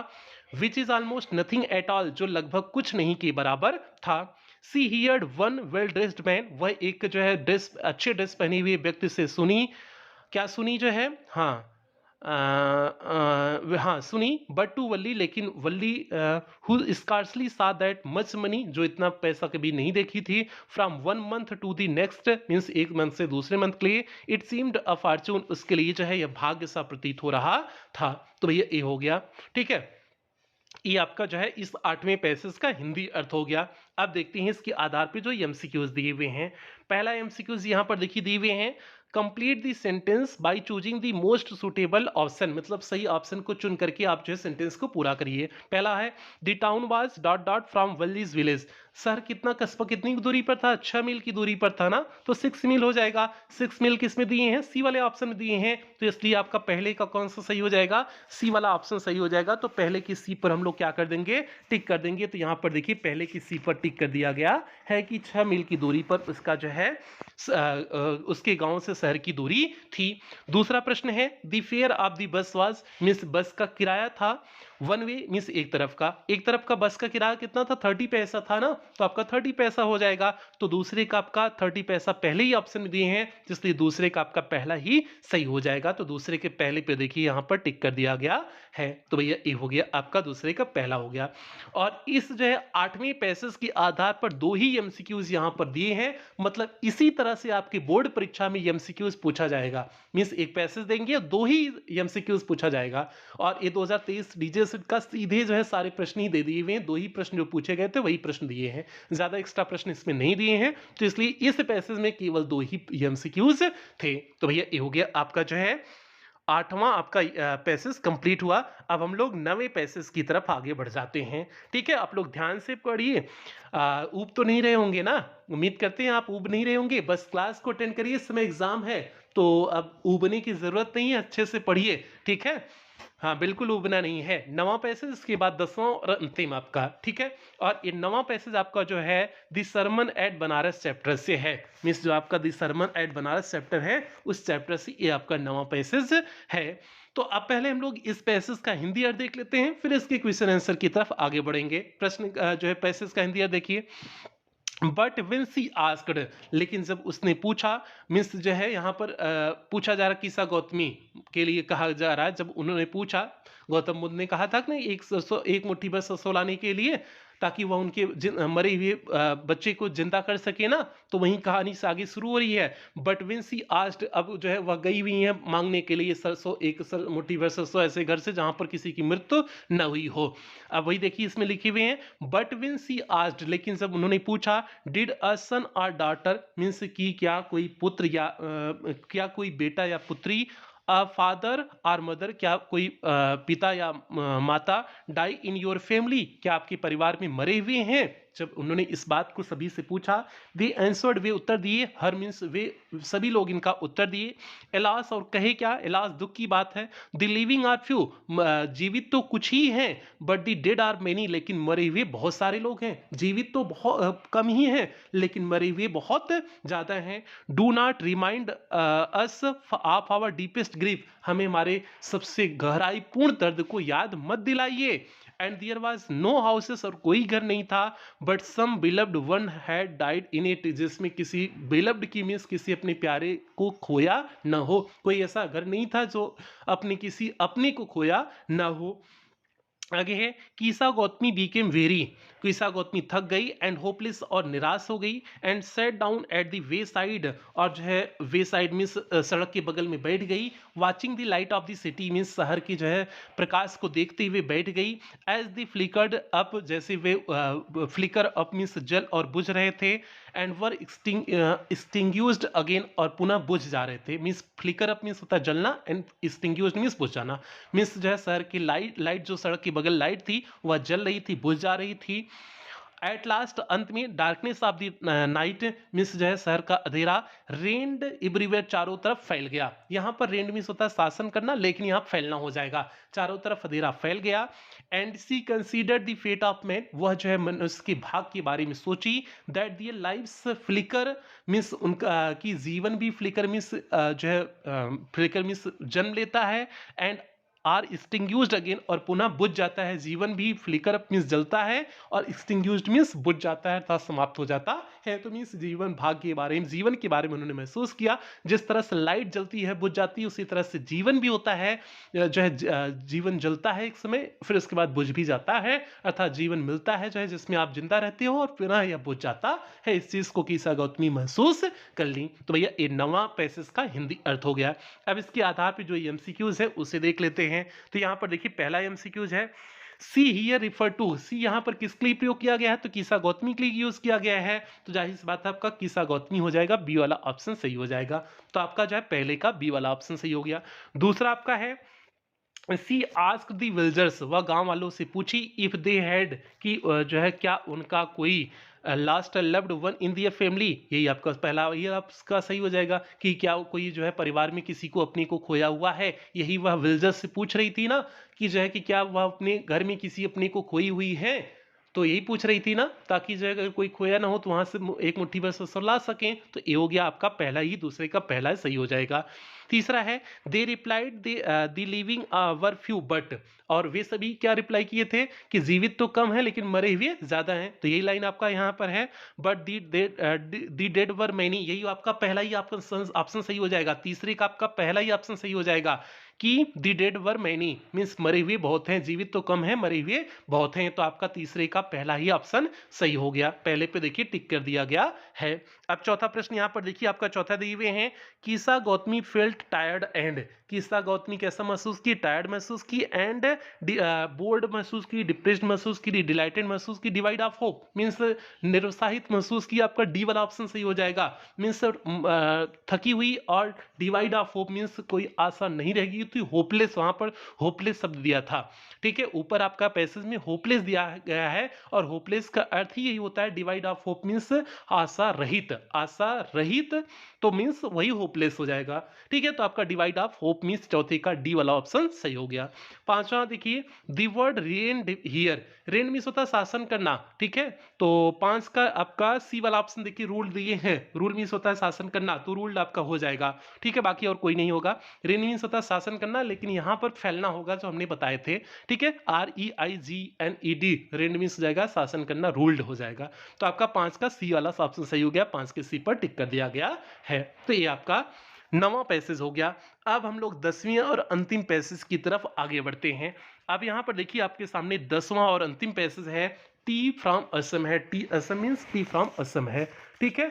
Which is almost nothing at all, जो लगभग कुछ नहीं के बराबर था। She heard one well dressed man, वह एक जो है ड्रेस, अच्छे ड्रेस पहने हुए व्यक्ति से सुनी। क्या सुनी जो है, हाँ, हाँ सुनी। बट टू वल्ली, लेकिन Valli who scarcely saw that much money, जो इतना पैसा कभी नहीं देखी थी। From one month to the next, means एक मंथ से दूसरे मंथ के लिए। इट सीम्ड अ फॉर्चून, उसके लिए जो है यह भाग्य सा प्रतीत हो रहा था। तो भैया ये हो गया, ठीक है। ये आपका जो है इस 8वें पैसेज का हिंदी अर्थ हो गया। अब देखते हैं इसके आधार पे जो एमसीक्यूज दिए हुए हैं। पहला एमसीक्यूज यहाँ पर देखिए दिए हुए हैं, complete the sentence by choosing the most suitable option, मतलब सही ऑप्शन को चुन करके आप जो है सेंटेंस को पूरा करिए। पहला है, the town was dot dot from Valli's village, शहर कितना, कस्बा कितनी दूरी पर था, 6 मील की दूरी पर था ना, तो 6 मील हो जाएगा। 6 मील किस में दिए हैं, सी वाले ऑप्शन में दिए हैं, तो इसलिए आपका पहले का कौन सा सही हो जाएगा, सी वाला ऑप्शन सही हो जाएगा। तो पहले की सी पर हम लोग क्या कर देंगे, टिक कर देंगे। तो यहाँ पर देखिए पहले की सी पर टिक कर दिया गया है कि 6 मील की दूरी पर उसका जो है उसके गांव से शहर की दूरी थी। दूसरा प्रश्न है, the fair of the bus was, means बस का किराया था, वन वे मीन्स एक तरफ का बस का किराया कितना था, 30 पैसा था ना, तो आपका 30 पैसा हो जाएगा। तो दूसरे का आपका 30 पैसा पहले ही ऑप्शन में दिए हैं, इसलिए दूसरे का आपका पहला ही सही हो जाएगा। तो दूसरे के पहले पे देखिए यहाँ पर टिक कर दिया गया है। तो भैया ये हो गया आपका, दूसरे का पहला हो गया। और इस जो है 8वें पैसेज के आधार पर 2 ही एमसीक्यूज यहाँ पर दिए हैं, मतलब इसी तरह से आपकी बोर्ड परीक्षा में एमसीक्यूज पूछा जाएगा। मीन्स एक पैसेज देंगे, 2 ही एमसीक्यूज पूछा जाएगा। और ये 2023 डीजे सेट का सीधे जो है सारे प्रश्न ही दे दिए हुए हैं, 2 ही प्रश्न जो पूछे गए थे वही प्रश्न दिए हैं, ज्यादा एक्स्ट्रा प्रश्न इसमें नहीं दिए हैं। तो इसलिए इस पैसेज में केवल 2 ही एमसीक्यूज थे। तो भैया ये हो गया आपका जो है 8वां आपका पैसेज कंप्लीट हुआ। अब हम लोग 9वें पैसेज की तरफ आगे बढ़ जाते हैं। ठीक है, आप लोग ध्यान से पढ़िए। ऊब तो नहीं रहे होंगे ना, उम्मीद करते हैं आप ऊब नहीं रहे होंगे। बस क्लास को अटेंड करिए, इस समय एग्जाम है तो अब ऊबने की जरूरत नहीं है, अच्छे से पढ़िए। ठीक है, हाँ बिल्कुल उबना नहीं है। 9वां पैसेज, इसके बाद 10वां और अंतिम आपका। ठीक है, और ये 9वां पैसेज आपका जो है the sermon at Benares chapter से है। मीन्स जो आपका the sermon at Benares chapter है उस चैप्टर से ये आपका 9वां पैसेज है। तो अब पहले हम लोग इस पैसेज का हिंदी अर्थ देख लेते हैं, फिर इसके क्वेश्चन आंसर की तरफ आगे बढ़ेंगे। प्रश्न जो है पैसेज का हिंदी अर्थ देखिए, बट विन सी आस्क्ड, लेकिन जब उसने पूछा, मीन्स जो है यहाँ पर पूछा जा रहा किस्सा गौतमी के लिए कहा जा रहा है। जब उन्होंने पूछा, गौतम बुद्ध ने कहा था कि नहीं एक मुट्ठी भर सरसों लाने के लिए, ताकि वह उनके मरे हुए बच्चे को जिंदा कर सके ना, तो वहीं कहानी से आगे शुरू हो रही है। बट विन सी आस्क्ड, अब जो है वह गई हुई है मांगने के लिए सरसों, मुट्ठी भर सरसों ऐसे घर से जहां पर किसी की मृत्यु न हुई हो। अब वही देखिए इसमें लिखे हुए हैं, बट विन सी आस्क्ड, लेकिन जब उन्होंने पूछा, डिड अ सन और डॉटर, मीन्स की क्या कोई पुत्र या क्या कोई बेटा या पुत्री, अ फादर और मदर, क्या कोई पिता या माता, डाई इन योर फैमिली, क्या आपके परिवार में मरे हुए हैं। जब उन्होंने इस बात को सभी से पूछा, दे आंसर्ड, वे उत्तर दिए, हर मीन्स वे सभी लोग इनका उत्तर दिए। एलास, और कहे क्या, एलास दुख की बात है। द लिविंग आर फ्यू, जीवित तो कुछ ही हैं, but the dead are many, लेकिन मरे हुए बहुत सारे लोग हैं। जीवित तो बहुत कम ही हैं, लेकिन मरे हुए बहुत ज्यादा हैं। Do not remind us of our deepest grief, हमें हमारे सबसे गहराई पूर्ण दर्द को याद मत दिलाइए। And there was no houses, और कोई घर नहीं था, but some beloved one had died in it, जिसमें किसी बिलव्ड की मीन्स किसी अपने प्यारे को खोया न हो। कोई ऐसा घर नहीं था जो अपने किसी अपने को खोया न हो। आगे है, कीसा गौतमी बीकेम वेरी, कीसा गौतमी थक गई, एंड होपलेस, और निराश हो गई, and set down at the way side, और जो है वे साइड मीन्स सड़क के बगल में बैठ गई। Watching the light of the city, means शहर की जो है प्रकाश को देखते हुए बैठ गई। एज द फ्लिकर्ड अप, जैसे वे फ्लिकर अप मीन्स जल और बुझ रहे थे। एंड वर एक्सटिंग्यूज्ड अगेन, और पुनः बुझ जा रहे थे। मीन्स फ्लिकर अप मीन्स होता है जलना, एंड एक्सटिंग्यूज्ड मीन्स बुझ जाना। मीन्स जो है शहर की लाइट जो सड़क की बगल लाइट थी वह जल रही थी, बुझ जा रही थी। एट लास्ट अंत में darkness of the night means जो है शहर का अंधेरा, रेंड एवरीवेयर चारों तरफ फैल गया। यहाँ पर रेंड मीन्स होता है शासन करना, लेकिन यहाँ फैलना हो जाएगा, चारों तरफ अंधेरा फैल गया। And she considered the fate of man, वह जो है मनुष्य के भाग के बारे में सोची। That their lives flicker means उनका की जीवन भी फ्लिकर मीन्स जो है फ्लिकर मीन्स जन्म लेता है, एंड आर एक्सटिंग्यूज्ड अगेन, और पुनः बुझ जाता है। जीवन भी फ्लिकर मीन्स जलता है, और एक्सटिंग्यूज्ड मीन्स बुझ जाता है अर्थात समाप्त हो जाता है। तो मीन्स जीवन भाग के बारे में, जीवन के बारे में उन्होंने महसूस किया। जिस तरह से लाइट जलती है बुझ जाती है, उसी तरह से जीवन भी होता है, जो है जीवन जलता है एक समय, फिर उसके बाद बुझ भी जाता है, अर्थात जीवन मिलता है जो है जिसमें आप जिंदा रहते हो, और पुनः यह बुझ जाता है। इस चीज को कीसा गौतमी महसूस कर ली। तो भैया ये 9वां पैसेज का हिंदी अर्थ हो गया। अब इसके आधार पर जो एमसीक्यूज है उसे देख लेते हैं। तो यहां पर देखिए पहला एमसीक्यूज है, सी हियर रिफर टू, सी यहां पर किसके लिए प्रयोग किया गया है, तो कीसा गौतमी के लिए यूज किया गया है। तो जाहिर सी बात है आपका कीसा गौतमी हो जाएगा, बी वाला ऑप्शन सही हो जाएगा। तो आपका जो है पहले का बी वाला ऑप्शन सही हो गया। दूसरा आपका है, सी आस्क द विल्जर्स, वह गांव वालों से पूछी, इफ दे हैड, कि जो है क्या उनका कोई last loved one in their family, यही आपका पहला, ये आपका सही हो जाएगा कि क्या कोई जो है परिवार में किसी को अपने को खोया हुआ है। यही वह विल्जर्स से पूछ रही थी ना, कि जो है कि क्या वह अपने घर में किसी अपने को खोई हुई है, तो यही पूछ रही थी ना, ताकि जो है अगर कोई खोया ना हो तो वहां से एक मुट्ठी भर से ला सकें। तो ये हो गया आपका पहला ही, दूसरे का पहला सही हो जाएगा। तीसरा है, they replied the living were few but, और वे सभी क्या रिप्लाई किए थे कि जीवित तो कम है लेकिन मरे हुए ज्यादा हैं। तो यही लाइन आपका यहाँ पर है, but the dead were many, यही आपका पहला ही ऑप्शन सही हो जाएगा। तीसरे का आपका पहला ही ऑप्शन सही हो जाएगा कि दी डेड वर मैनी मीन्स मरे हुए बहुत हैं, जीवित तो कम है मरे हुए बहुत हैं। तो आपका तीसरे का पहला ही ऑप्शन सही हो गया। पहले पे देखिए टिक कर दिया गया है। अब चौथा प्रश्न यहाँ पर देखिए आपका चौथा दिए हुए हैं, कीसा Gautami felt tired and, कीसा Gautami कैसा महसूस की, टायर्ड महसूस की, एंड बोर्ड महसूस की, डिप्रेस्ड महसूस की, डिलाइटेड महसूस की, डिवाइड ऑफ होप मीन्स निरुत्साहित महसूस की। आपका डी वाला ऑप्शन सही हो जाएगा, मीन्स थकी हुई, और डिवाइड ऑफ होप मीन्स कोई आशा नहीं रहेगी। तो होपलेस, वहां पर होपलेस शब्द दिया था, ठीक है, ऊपर आपका पैसेज में होपलेस दिया गया है, और होपलेस का अर्थ ही यही होता है, डिवाइड ऑफ होप मीन्स आशा रहित, आशा रहित, तो मीन्स वही होपलेस हो जाएगा, ठीक है। तो आपका डिवाइड ऑफ होप मीन्स चौथे का डी वाला ऑप्शन सही हो गया। पांचवा देखिए, the word rain here, rain means होता है शासन करना, ठीक है। तो 5 का आपका सी वाला ऑप्शन देखिए, रूल दिए हैं, रूल मीन्स होता है शासन करना, तो रूल्ड आपका हो जाएगा, ठीक है, बाकी और कोई नहीं होगा। रेन मीन्स होता है शासन करना, लेकिन यहां पर फैलना होगा जो हमने बताए थे, ठीक है, REIGNED, रेन मीन्स हो जाएगा शासन करना, रूल्ड हो जाएगा। तो आपका 5 का सी वाला ऑप्शन सही हो गया, 5 के सी पर टिक कर दिया गया है। तो ये आपका 9वां पैसेज हो गया। अब हम लोग 10वीं और अंतिम पैसेज की तरफ आगे बढ़ते हैं। अब यहाँ पर देखिए आपके सामने 10वां और अंतिम पैसेज है, टी फ्रॉम असम है, T Assam means T from Assam है, ठीक है।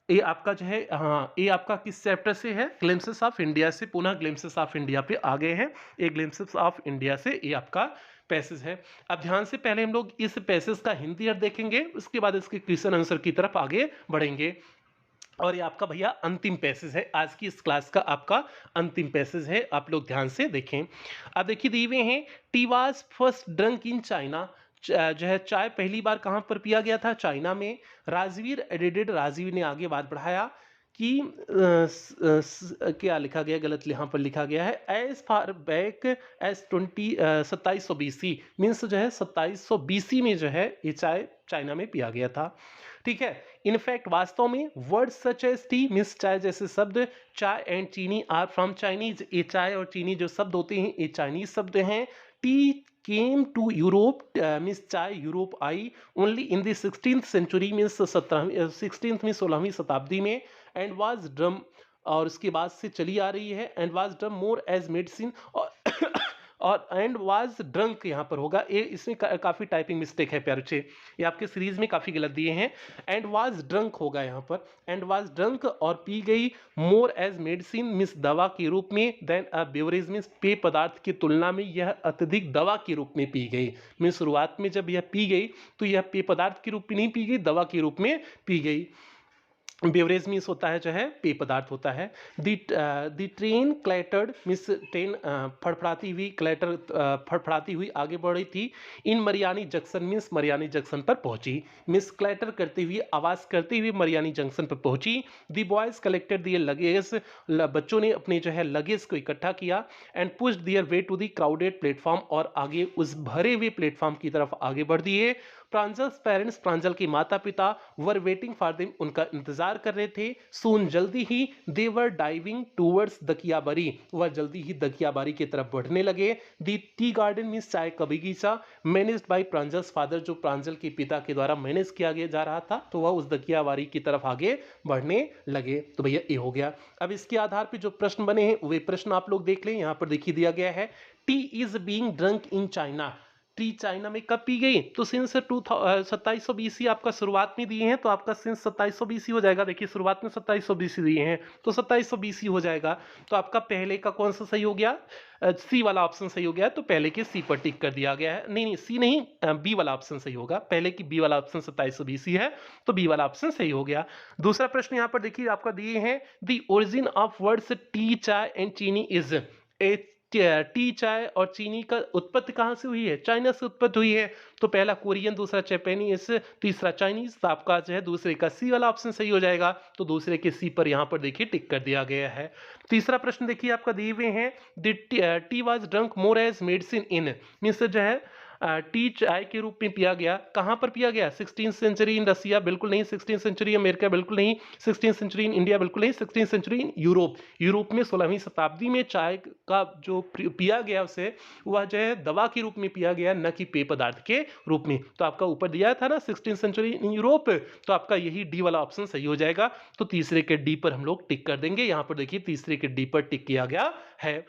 ये आपका जो है, हाँ, ये आपका किस चैप्टर से है, ग्लिम्पसेस ऑफ इंडिया से, पुनः ग्लिम्पसेस ऑफ इंडिया पे आ गए हैं। ये ग्लिम्पसेस ऑफ इंडिया से ये आपका पैसेज है। अब ध्यान से पहले हम लोग इस पैसेज का हिंदी अर्थ देखेंगे, उसके बाद इसके क्वेश्चन आंसर की तरफ आगे बढ़ेंगे। और ये आपका भैया अंतिम पैसेज है, आज की इस क्लास का आपका अंतिम पैसेज है, आप लोग ध्यान से देखें। अब देखिए दिए हुए हैं, tea was first drunk in China, जो है चाय पहली बार कहां पर पिया गया था, चाइना में। राजवीर एडिटेड, राजवीर ने आगे बात बढ़ाया कि क्या लिखा गया, गलत यहाँ पर लिखा गया है, as far back as 2700 BC means जो है 2700 BC में जो है ये चाय चाइना में पिया गया था, ठीक है। इनफैक्ट वास्तव में word such as tea means चाय जैसे शब्द, चाय एंड चीनी आर फ्रॉम चाइनीज, ये चाय और चीनी जो शब्द होते हैं ये चाइनीज शब्द हैं। Tea came to Europe means चाय यूरोप आई only in the 16th century means 16th में 16वीं शताब्दी में, एंड वाज ड्रम, और उसके बाद से चली आ रही है, and was drunk more as medicine, और एंड वाज ड्रंक यहाँ पर होगा, ये इसमें काफी टाइपिंग मिस्टेक है प्यारे बच्चे, ये आपके सीरीज में काफी गलत दिए हैं, एंड वाज ड्रंक होगा यहाँ पर, एंड वाज ड्रंक, और पी गई, मोर एज मेडिसिन मीन्स दवा के रूप में, देन अ बेवरेज मीन्स पेय पदार्थ की तुलना में यह अत्यधिक दवा के रूप में पी गई। मीन्स शुरुआत में जब यह पी गई तो यह पेय पदार्थ के रूप में नहीं पी गई, दवा के रूप में पी गई। बेवरेज मीन्स होता है जो है पेय पदार्थ होता है। The train clattered means train फड़फड़ाती हुई, क्लैटर फड़फड़ाती हुई आगे बढ़ रही थी। In Mariani junction means Mariani junction पर पहुंची, मिस क्लैटर करते हुए आवाज करते हुए मरियानी जंक्शन पर पहुंची। The boys collected their luggage, बच्चों ने अपने जो है लगेज को इकट्ठा किया। And pushed their way to the crowded platform, और आगे उस भरे हुए प्लेटफॉर्म की तरफ आगे बढ़ दिए। प्रांजल्स पेरेंट्स, प्रांजल के माता पिता, वर वेटिंग फॉर देम, उनका इंतजार कर रहे थे। सून, जल्दी ही, दे वर डाइविंग टूवर्ड्स दकियाबारी, वह जल्दी ही दकियाबारी की तरफ बढ़ने लगे। दी टी गार्डन मीन्स चाय का बगीचा, मैनेज्ड बाय प्रांजल्स फादर, जो प्रांजल के पिता के द्वारा मैनेज किया गया जा रहा था, तो वह उस दकियाबारी की तरफ आगे बढ़ने लगे। तो भैया ये हो गया। अब इसके आधार पर जो प्रश्न बने हैं वे प्रश्न आप लोग देख लें, यहां पर देखिए दिया गया है। T is being drunk in China, T China में कब पी गई? तो सिंस 2700 बीसी आपका शुरुआत में दिए हैं, तो आपका सिंस 2700 बीसी हो जाएगा। देखिए शुरुआत में 2700 बीसी दिए हैं, तो 2700 बीसी हो जाएगा। तो आपका पहले का कौन सा सही हो गया? सी वाला ऑप्शन सही हो गया। तो पहले के सी पर टिक कर दिया गया है। नहीं, सी नहीं, बी वाला ऑप्शन सही होगा। पहले की बी वाला ऑप्शन 2700 बीसी है, तो बी वाला ऑप्शन सही हो गया। दूसरा प्रश्न यहाँ पर देखिए आपका दिए हैं, the origin of words T, चाय एंड चीनी इज। टी, चाय और चीनी का उत्पत्ति कहां से हुई है? चाइना से उत्पत्ति हुई है। तो पहला कोरियन, दूसरा जापानीज, तीसरा चाइनीज। तो आपका जो है दूसरे का सी वाला ऑप्शन सही हो जाएगा। तो दूसरे के सी पर यहां पर देखिए टिक कर दिया गया है। तीसरा प्रश्न देखिए आपका दिए हुए हैं, tea was drunk more as medicine in, means जो है टी चाय के रूप में पिया गया। कहां पर पिया गया? 16th सेंचुरी इन रसिया, बिल्कुल नहीं। 16th सेंचुरी अमेरिका, बिल्कुल नहीं। 16th सेंचुरी इन इंडिया, बिल्कुल नहीं। 16th century in Europe, Europe में 16वीं शताब्दी में चाय का जो पिया गया उसे, वह जो है दवा के रूप में पिया गया, न कि पेय पदार्थ के रूप में। तो आपका ऊपर दिया था ना 16th सेंचुरी इन यूरोप, तो आपका यही डी वाला ऑप्शन सही हो जाएगा। तो तीसरे के डी पर हम लोग टिक कर देंगे। यहां पर देखिए तीसरे के डी पर टिक किया गया है।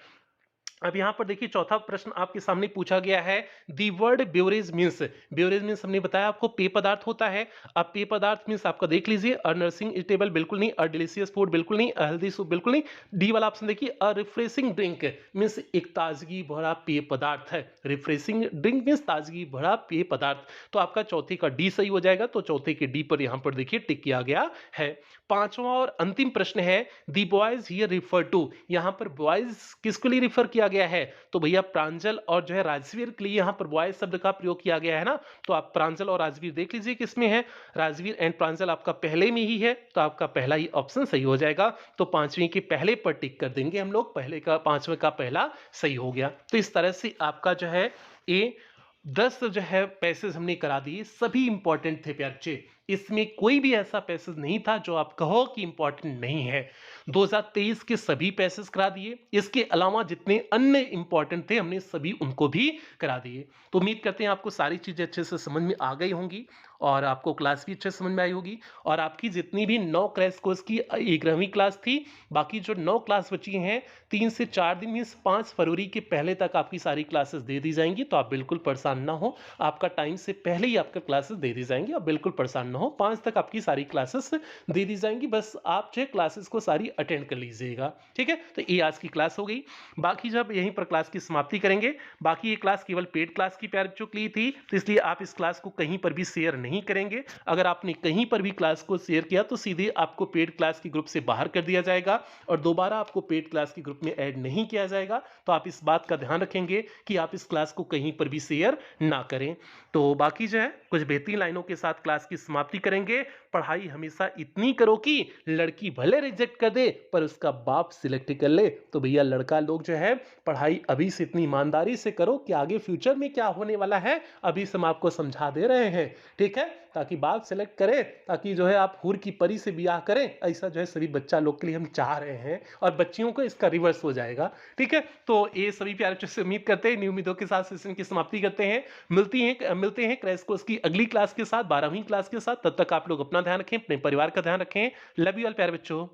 अब यहां पर देखिए चौथा प्रश्न आपके सामने पूछा गया है, the word beverage means, beverage means हमने बताया आपको पेय पदार्थ होता है। अब पेय पदार्थ मीन्स आपका देख लीजिए, अ नर्सिंग इटेबल बिल्कुल नहीं, अ डिलीशियस फूड बिल्कुल नहीं, अ हेल्दी सूप बिल्कुल नहीं। डी वाला ऑप्शन देखिए, अ रिफ्रेशिंग ड्रिंक मीन्स एक ताजगी भरा पेय पदार्थ है। रिफ्रेशिंग ड्रिंक मीन्स ताजगी भरा पेय पदार्थ। तो आपका चौथे का डी सही हो जाएगा। तो चौथे के डी पर यहां पर देखिए टिक किया गया है। पांचवा और अंतिम प्रश्न है, दी बॉयज हियर रिफर टू, यहां पर बॉयज किसके लिए रिफर किया गया है? तो भैया प्रांजल और जो है राजवीर के लिए यहां पर बॉयज शब्द का प्रयोग किया गया है ना। तो आप प्रांजल और राजवीर देख लीजिए किसमें है, राजवीर एंड प्रांजल आपका पहले में ही है। तो आपका पहला ही ऑप्शन सही हो जाएगा। तो पांचवी के पहले पर टिक कर देंगे हम लोग, पहले का पांचवें का पहला सही हो गया। तो इस तरह से आपका जो है ए 10 जो है पैसेज हमने करा दिए, सभी इंपॉर्टेंट थे प्यारे बच्चे। इसमें कोई भी ऐसा पैसेज नहीं था जो आप कहो कि इंपॉर्टेंट नहीं है। 2023 के सभी पैसेज करा दिए। इसके अलावा जितने अन्य इंपॉर्टेंट थे हमने सभी उनको भी करा दिए। तो उम्मीद करते हैं आपको सारी चीजें अच्छे से समझ में आ गई होंगी और आपको क्लास भी अच्छे से समझ में आई होगी। और आपकी जितनी भी 9 क्रैश कोर्स की 11वीं क्लास थी, बाकी जो 9 क्लास बची हैं 3 से 4 दिन मीन्स 5 फरवरी के पहले तक आपकी सारी क्लासेस दे दी जाएंगी। तो आप बिल्कुल परेशान ना हो, आपका टाइम से पहले ही आपका क्लासेस दे दी जाएंगी। आप बिल्कुल परेशान ना हो, 5 तक आपकी सारी क्लासेस दे दी जाएंगी। बस आप जो क्लासेस को सारी अटेंड कर लीजिएगा, ठीक है। तो ये आज की क्लास हो गई। बाकी जब यहीं पर क्लास की समाप्ति करेंगे, बाकी ये क्लास केवल पेड क्लास की प्यार जो की थी, तो इसलिए आप इस क्लास को कहीं पर भी शेयर नहीं करेंगे। अगर आपने कहीं पर भी क्लास को शेयर किया तो सीधे आपको पेड क्लास के ग्रुप से बाहर कर दिया जाएगा और दोबारा आपको पेड क्लास के ग्रुप में ऐड नहीं किया जाएगा। तो आप इस बात का ध्यान रखेंगे कि आप इस क्लास को कहीं पर भी शेयर ना करें। तो बाकी जो है कुछ बेहतरीन लाइनों के साथ क्लास की समाप्ति करेंगे। पढ़ाई हमेशा इतनी करो कि लड़की भले रिजेक्ट कर दे पर उसका बाप सिलेक्ट कर ले। तो भैया लड़का लोग जो है पढ़ाई अभी से इतनी ईमानदारी से करो कि आगे फ्यूचर में क्या होने वाला है अभी से हम आपको समझा दे रहे हैं, ठीक है। ताकि बाप सेलेक्ट करे, ताकि जो है आप हूर की परी से ब्याह करें, ऐसा जो है सभी बच्चा लोग के लिए हम चाह रहे हैं और बच्चियों को इसका रिवर्स हो जाएगा, ठीक है। तो ये सभी प्यारे बच्चों से उम्मीद करते हैं, न्यू उम्मीदों के साथ सेशन की समाप्ति करते हैं। मिलते हैं क्रैश कोर्स की अगली क्लास के साथ, 12वीं क्लास के साथ। तब तक आप लोग अपना ध्यान रखें, अपने परिवार का ध्यान रखें। लव यू ऑल प्यारे बच्चों।